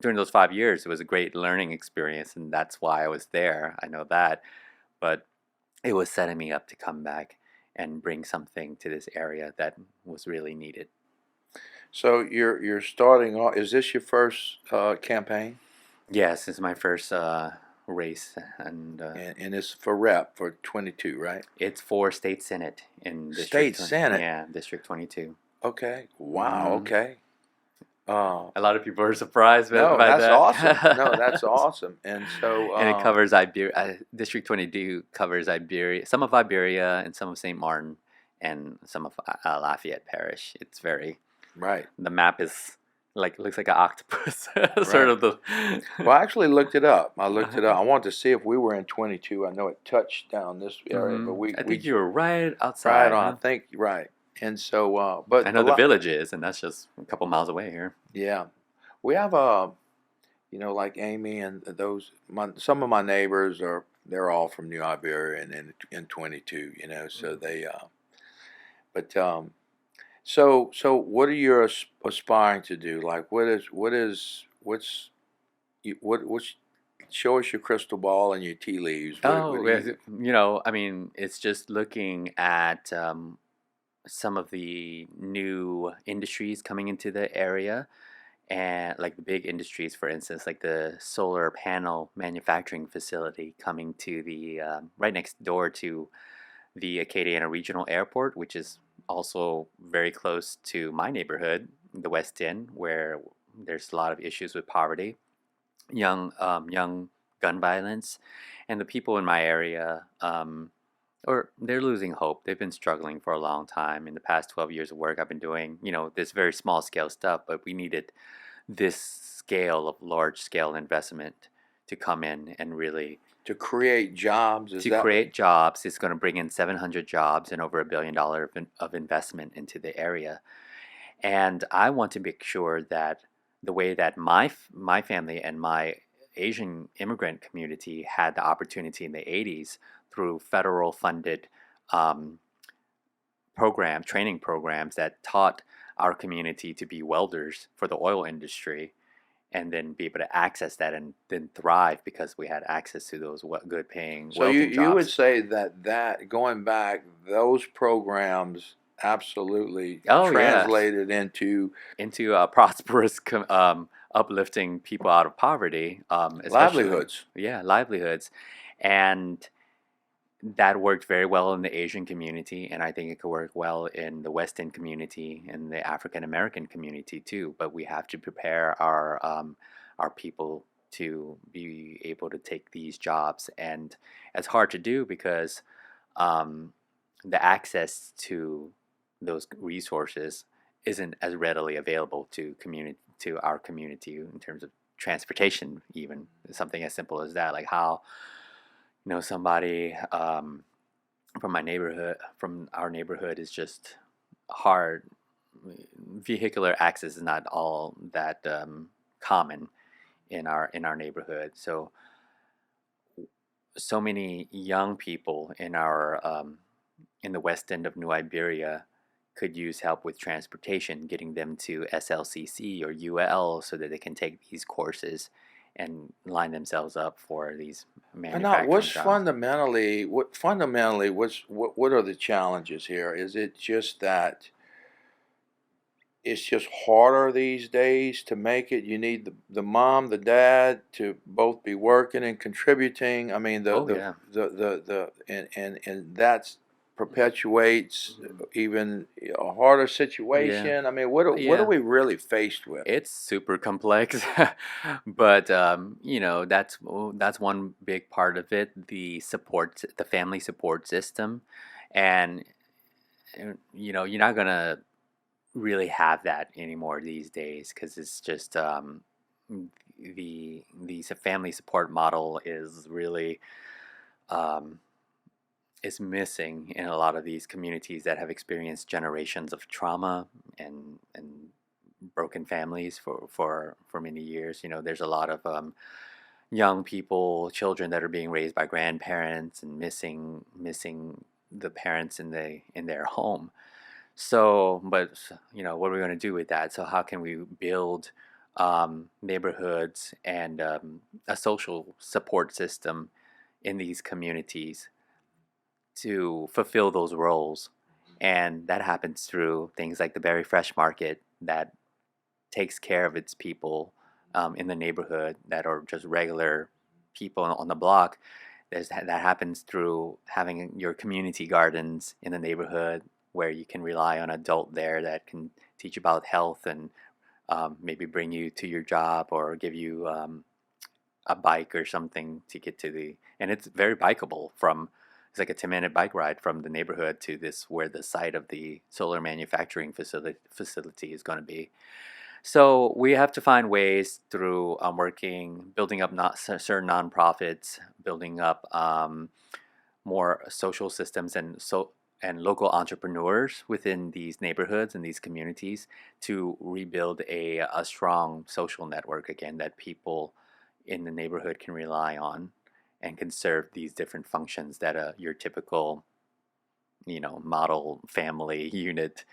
During those 5 years, it was a great learning experience, and that's why I was there. I know that, but it was setting me up to come back and bring something to this area that was really needed. So you're starting off. Is this your first campaign? Yes, it's my first. race, and And it's for rep for 22, right? it's for state senate in State Senate. yeah, District 22. Okay. Wow. Hmm. Okay. Uh, A lot of people are surprised no, by that's awesome. No, that. that's awesome. And so, And it covers Iberia. District 22 covers Iberia, some of Iberia, and some of St. Martin, and some of Lafayette Parish. It's very, right. the map is like, looks like an octopus, sort Right. of the. Well, I actually looked it up. I looked it up. I wanted to see if we were in 22. I know it touched down this area, but I think we you were right right outside, on. I huh? think right. And so, I but a know the lot. village is, and that's just a couple miles away here. Yeah, we have like Amy and those. Some of my neighbors they're all from New Iberia and in 22. So they. But so what are you aspiring to do? Like, what's what's show us your crystal ball and your tea leaves. What Oh, do you? I mean, it's just looking at some of the new industries coming into the area, and like the big industries, for instance, like the solar panel manufacturing facility coming to the right next door to the Acadiana Regional Airport, which is also very close to my neighborhood, the West End, where there's a lot of issues with poverty, young gun violence, and the people in my area, or they're losing hope. They've been struggling for a long time. In the past 12 years of work I've been doing, this very small scale stuff, but we needed this scale of large scale investment to come in and really To create jobs? Is to that create jobs. It's going to bring in 700 jobs and over $1 billion of investment into the area. And I want to make sure that the way that my family and my Asian immigrant community had the opportunity in the 80s through federal funded um, training programs that taught our community to be welders for the oil industry, and then be able to access that and then thrive because we had access to those good paying so? You welding you would jobs. say that going back, those programs absolutely Oh, yes. translated into Into prosperous, uplifting people out of poverty, especially, livelihoods. yeah, livelihoods. And that worked very well in the Asian community, and I think it could work well in the West End community and the African American community too. But we have to prepare our people to be able to take these jobs, and it's hard to do because um, the access to those resources isn't as readily available to our community in terms of transportation. Even something as simple as that, like how somebody from our neighborhood is just hard. Vehicular access is not all that common in our neighborhood. So many young people in the west end of New Iberia could use help with transportation, getting them to SLCC or UL so that they can take these courses and line themselves up for these And now, manufacturing jobs. what are the challenges here? Is it just that it's just harder these days to make it? You need the mom, the dad to both be working and contributing. I mean, Oh yeah. and that perpetuates even a harder Yeah. situation. I mean, what are Yeah. we really faced with? It's super complex, but that's one big part of it. The family support system, and you're not gonna really have that anymore these days because it's just the family support model is really um, is missing in a lot of these communities that have experienced generations of trauma and broken families for many years. There's a lot of young people, children that are being raised by grandparents and missing the parents in their home. So, but what are we going to do with that? So, how can we build neighborhoods and a social support system in these communities to fulfill those roles? And that happens through things like the Berry Fresh Market that takes care of its people in the neighborhood that are just regular people on the block. That happens through having your community gardens in the neighborhood where you can rely on an adult there that can teach about health and maybe bring you to your job or give you a bike or something to get to the, and it's very bikeable from, it's like a 10-minute bike ride from the neighborhood to this where the site of the solar manufacturing facility is going to be. So we have to find ways through building up not certain nonprofits, building up more social systems and local entrepreneurs within these neighborhoods and these communities to rebuild a strong social network again that people in the neighborhood can rely on and can serve these different functions that your typical, model family unit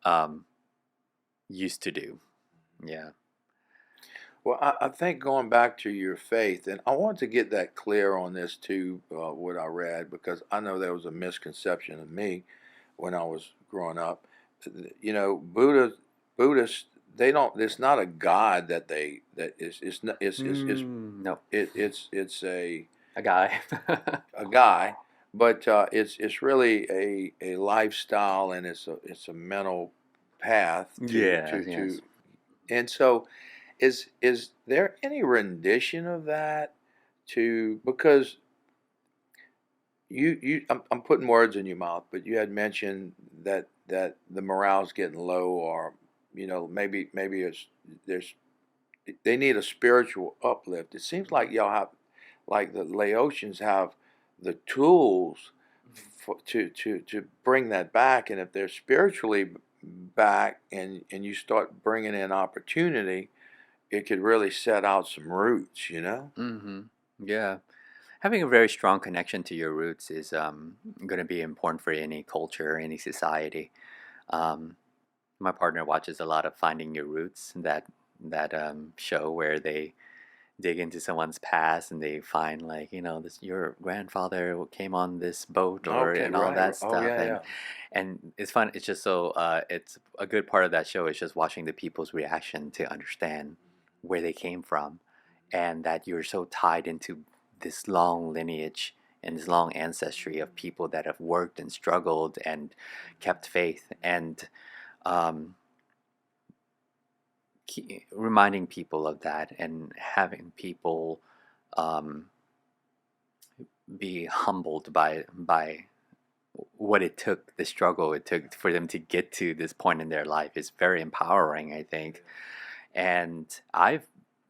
um, used to do. Yeah. Well, I think going back to your faith, and I want to get that clear on this too, what I read, because I know there was a misconception of me when I was growing up. Buddhists, they don't. It's not a god that they that is. It's not. No, It's a guy. a guy, but it's really a lifestyle, and it's a mental path Yeah, to yes. and so is there any rendition of that to, because I'm putting words in your mouth, but you had mentioned that the morale's getting low, or maybe there's they need a spiritual uplift. It seems like y'all have, like the Laotians have the tools to bring that back, and if they're spiritually back, and you start bringing in opportunity, it could really set out some roots. Mm-hmm. Yeah. Having a very strong connection to your roots is going to be important for any culture, any society. Um, my partner watches a lot of Finding Your Roots, that show where they dig into someone's past and they find, like, this your grandfather came on this boat or Okay, and all right. that Oh, stuff, yeah, yeah. and it's fun. It's just so it's a good part of that show is just watching the people's reaction to understand where they came from, and that you're so tied into this long lineage and this long ancestry of people that have worked and struggled and kept faith, and um, reminding people of that and having people um, be humbled by what it took, the struggle it took for them to get to this point in their life is very empowering, I think. And I've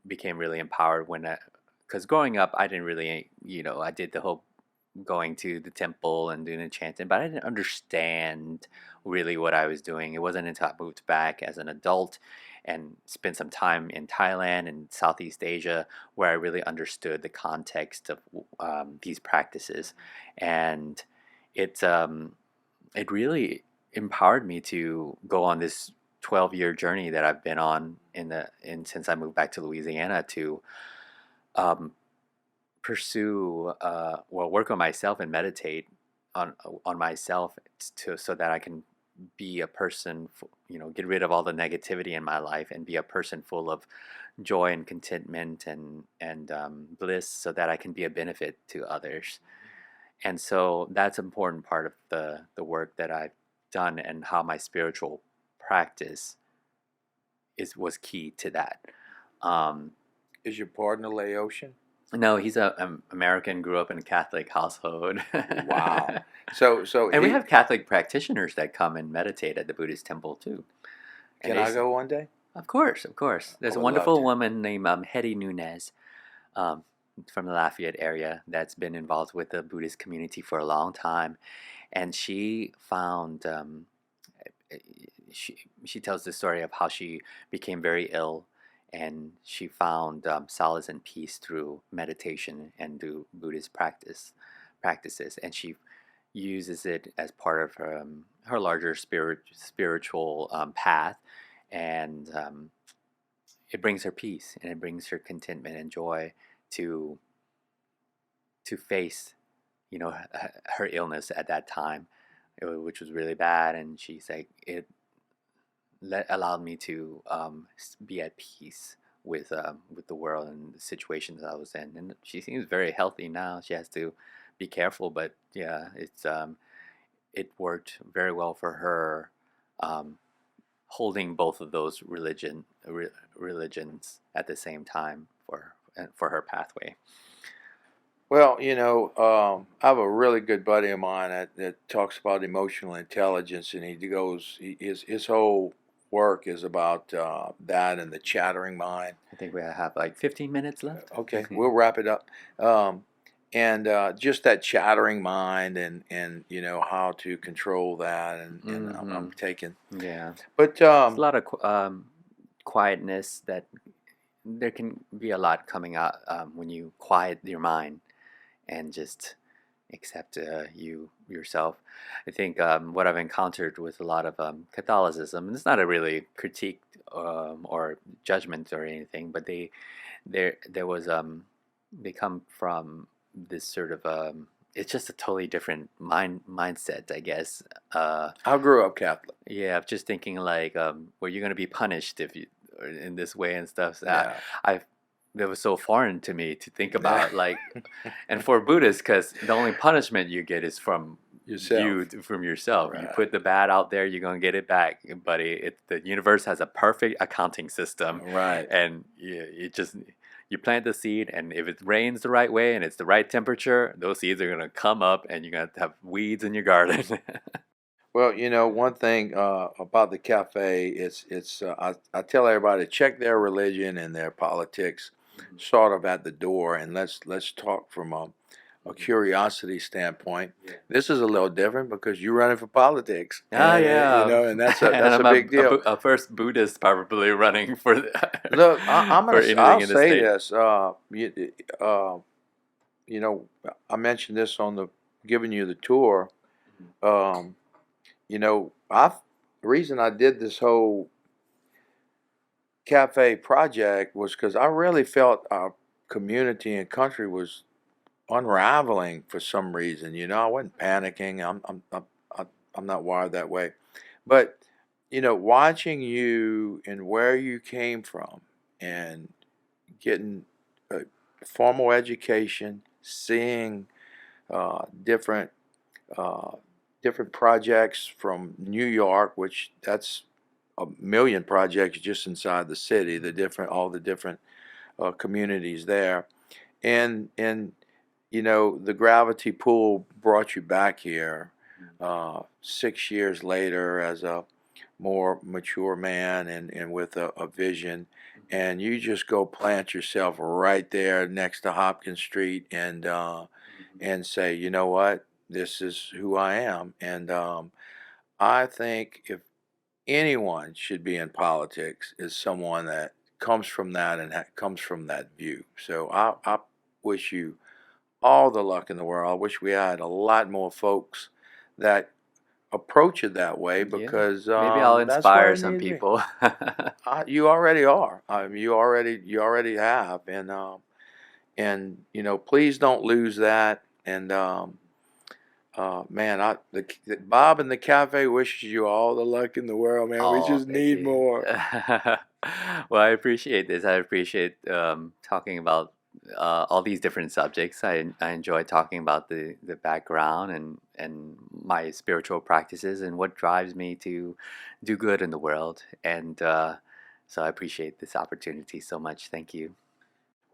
became really empowered because growing up, I didn't really, I did the whole going to the temple and doing the chanting, but I didn't understand really what I was doing. It wasn't until I moved back as an adult and spent some time in Thailand and Southeast Asia where I really understood the context of these practices, and it really empowered me to go on this 12-year journey that I've been on since I moved back to Louisiana to um, pursue work on myself and meditate on myself so that I can be a person, get rid of all the negativity in my life and be a person full of joy and contentment and bliss, so that I can be a benefit to others. And so that's an important part of the work that I've done, and how my spiritual practice was key to that. Um, Is your partner Laotian? no, he's a American, grew up in a Catholic household. Wow. So And we have Catholic practitioners that come and meditate at the Buddhist temple too. And can I go one day? of course, of course. I There's a would love wonderful to. woman named Hedy Nunez, um, from the Lafayette area, that's been involved with the Buddhist community for a long time, and she found she tells the story of how she became very ill, and she found solace and peace through meditation and through Buddhist practices, and she uses it as part of her larger spiritual path, and it brings her peace and it brings her contentment and joy to face her illness at that time, which was really bad, and she's like, it allowed me to be at peace with the world and the situations I was in. And she seems very healthy now. She has to be careful, but yeah, it worked very well for her, um, holding both of those religions at the same time for her pathway. Well, I have a really good buddy of mine that talks about emotional intelligence, and his whole work is about that and the chattering mind. I think we have like 15 minutes left. Okay, we'll wrap it up. And just that chattering mind, and how to control that, and I'm taking. Yeah, But there's a lot of quietness that there can be a lot coming out when you quiet your mind and just accept yourself. I think what I've encountered with a lot of Catholicism, and it's not a really critique or judgment or anything, but there was they come from this sort of it's just a totally different mindset, I guess. I grew up Catholic. Yeah, just thinking like, well, you're gonna be punished if you in this way and stuff. So Yeah. that was so foreign to me to think about, like, and for Buddhists, because the only punishment you get is from Yourself. from yourself. You Right. put the bad out there, you're gonna get it back, buddy. The universe has a perfect accounting system, Right. and you plant the seed, and if it rains the right way and it's the right temperature, those seeds are gonna come up, and you're gonna have weeds in your garden. Well, one thing about the cafe, I tell everybody to check their religion and their politics sort of at the door, and let's talk from a curiosity standpoint. Yeah. This is a little different because you're running for politics. Ah, yeah. And that's And a I'm big deal. a first Buddhist probably running for Look, I'll in the say state. this. I mentioned this on the giving you the tour. The reason I did this whole cafe project was because I really felt our community and country was unraveling for some reason. I wasn't panicking. I'm not wired that way, but watching you and where you came from and getting a formal education, seeing different different projects from New York, which that's a million projects just inside the city, all the different communities there, and the gravity pull brought you back here 6 years later as a more mature man and with a vision, and you just go plant yourself right there next to Hopkins Street and say, you know what, this is who I am, and I think if anyone should be in politics is someone that comes from that and comes from that view. So I wish you all the luck in the world. I wish we had a lot more folks that approach it that way, because maybe I'll that's inspire where it some needs to be. people. You already are. You already have, and please don't lose that. And man, Bob and the cafe wishes you all the luck in the world, man. We Oh, just thank need you. more. Well, I appreciate this. I appreciate talking about all these different subjects. I enjoy talking about the background and my spiritual practices and what drives me to do good in the world. And so I appreciate this opportunity so much. Thank you.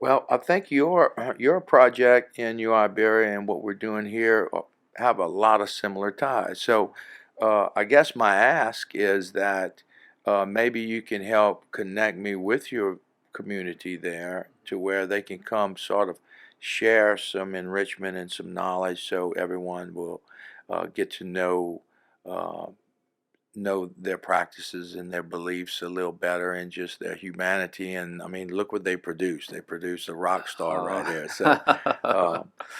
Well, I think your project in New Iberia and what we're doing here have a lot of similar ties. So I guess my ask is that maybe you can help connect me with your community there to where they can come sort of share some enrichment and some knowledge, so everyone will get to uh, know their practices and their beliefs a little better, and just their humanity. And I mean, look what they produce. They produce a rock star right here. So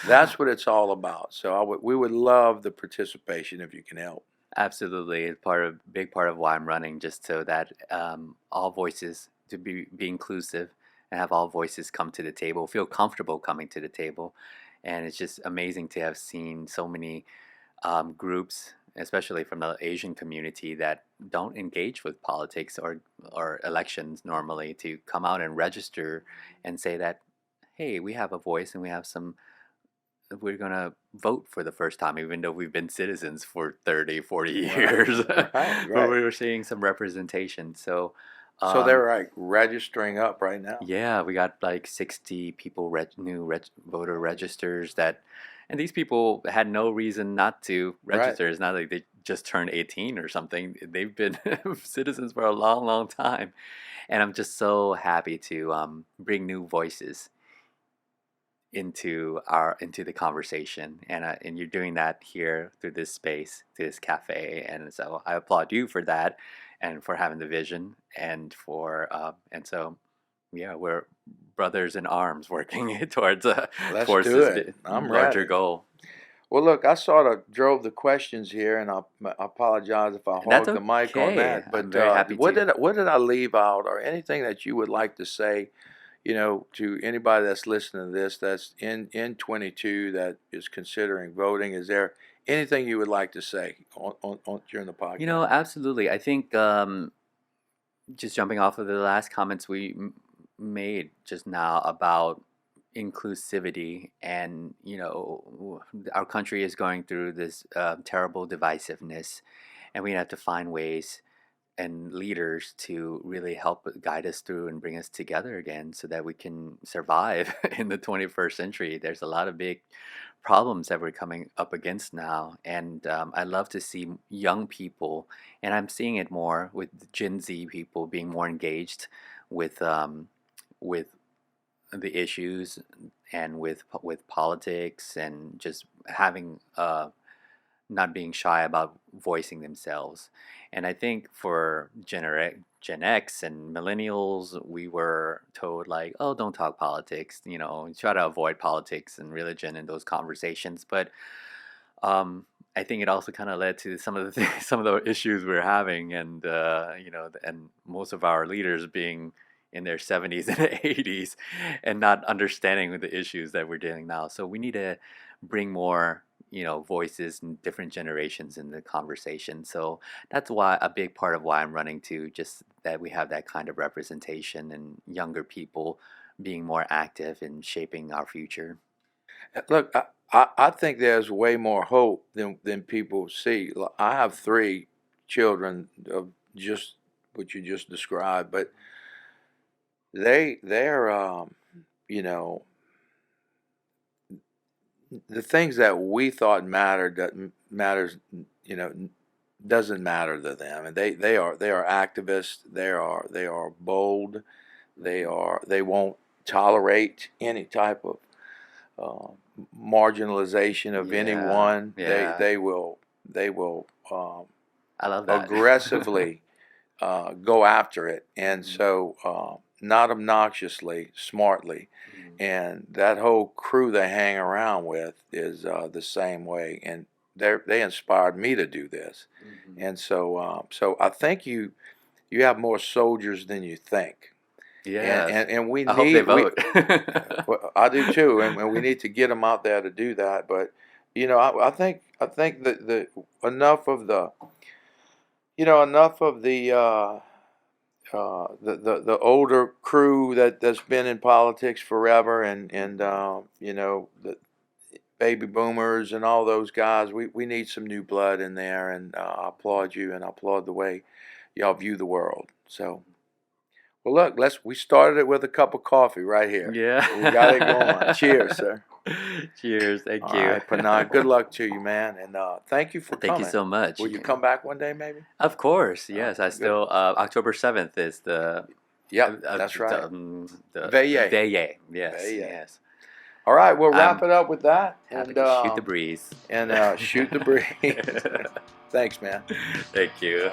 that's what it's all about. So we would love the participation if you can help. Absolutely, it's big part of why I'm running, just so that all voices to be inclusive and have all voices come to the table, feel comfortable coming to the table, and it's just amazing to have seen so many groups especially from the Asian community that don't engage with politics or elections normally, to come out and register and say that, hey, we have a voice and we're going to vote for the first time, even though we've been citizens for 30, 40 years. Right. But we were seeing some representation. So they're like registering up right now. yeah, we got like 60 people, voter registers and these people had no reason not to register. It's not like they just turned 18 or something. They've been citizens for a long, long time. And I'm just so happy to bring new voices into the conversation, and you're doing that here through this space, through this cafe, and so I applaud you for that, and for having the vision, and so yeah, we're brothers in arms working towards this larger ready. goal. Well, look, I sort of drove the questions here, and I apologize if I hogged the mic on that. But I'm very happy what did I leave out, or anything that you would like to say, to anybody that's listening to this, that's in 22, that is considering voting? Is there anything you would like to say on during the podcast? Absolutely. I think just jumping off of the last comments we made just now about inclusivity, and our country is going through this terrible divisiveness, and we have to find ways and leaders to really help guide us through and bring us together again so that we can survive in the 21st century. There's a lot of big problems that we're coming up against now, and I love to see young people, and I'm seeing it more with Gen Z people being more engaged with the issues, and with politics, and just having not being shy about voicing themselves. And I think for Gen X and millennials, we were told like, oh, don't talk politics, try to avoid politics and religion in those conversations. But I think it also kind of led to some of the issues we're having, and and most of our leaders being in their 70s and 80s and not understanding the issues that we're dealing now. So we need to bring more voices and different generations in the conversation. So that's why a big part of why I'm running to, just that we have that kind of representation and younger people being more active in shaping our future. Look, I think there's way more hope than people see. I have 3 children of just what you just described, but they're the things that we thought matters doesn't matter to them, and they are activists. They are bold. They won't tolerate any type of marginalization of anyone. Yeah. They will I love that. aggressively go after it, and so not obnoxiously, smartly. And that whole crew they hang around with is the same way, and they inspired me to do this. And so I think you have more soldiers than you think. Yeah, and we I hope they vote. Well, I do too, and we need to get them out there to do that. But I think that enough of the the older crew that's been in politics forever, and the baby boomers and all those guys. We need some new blood in there, and I applaud you, and I applaud the way y'all view the world. So, well, look, we started it with a cup of coffee right here. Yeah, we got it going. Cheers, sir. Cheers. Thank All you. right, Phanat, good luck to you, man, and thank you for coming. Thank you so much. Will you come back one day, maybe? Of course, yes. I still October 7th is the. Yep, that's right. The Veillée. Yes. All right, we'll wrap it up with that. Happy to shoot the breeze. And shoot the breeze. Thanks, man. Thank you.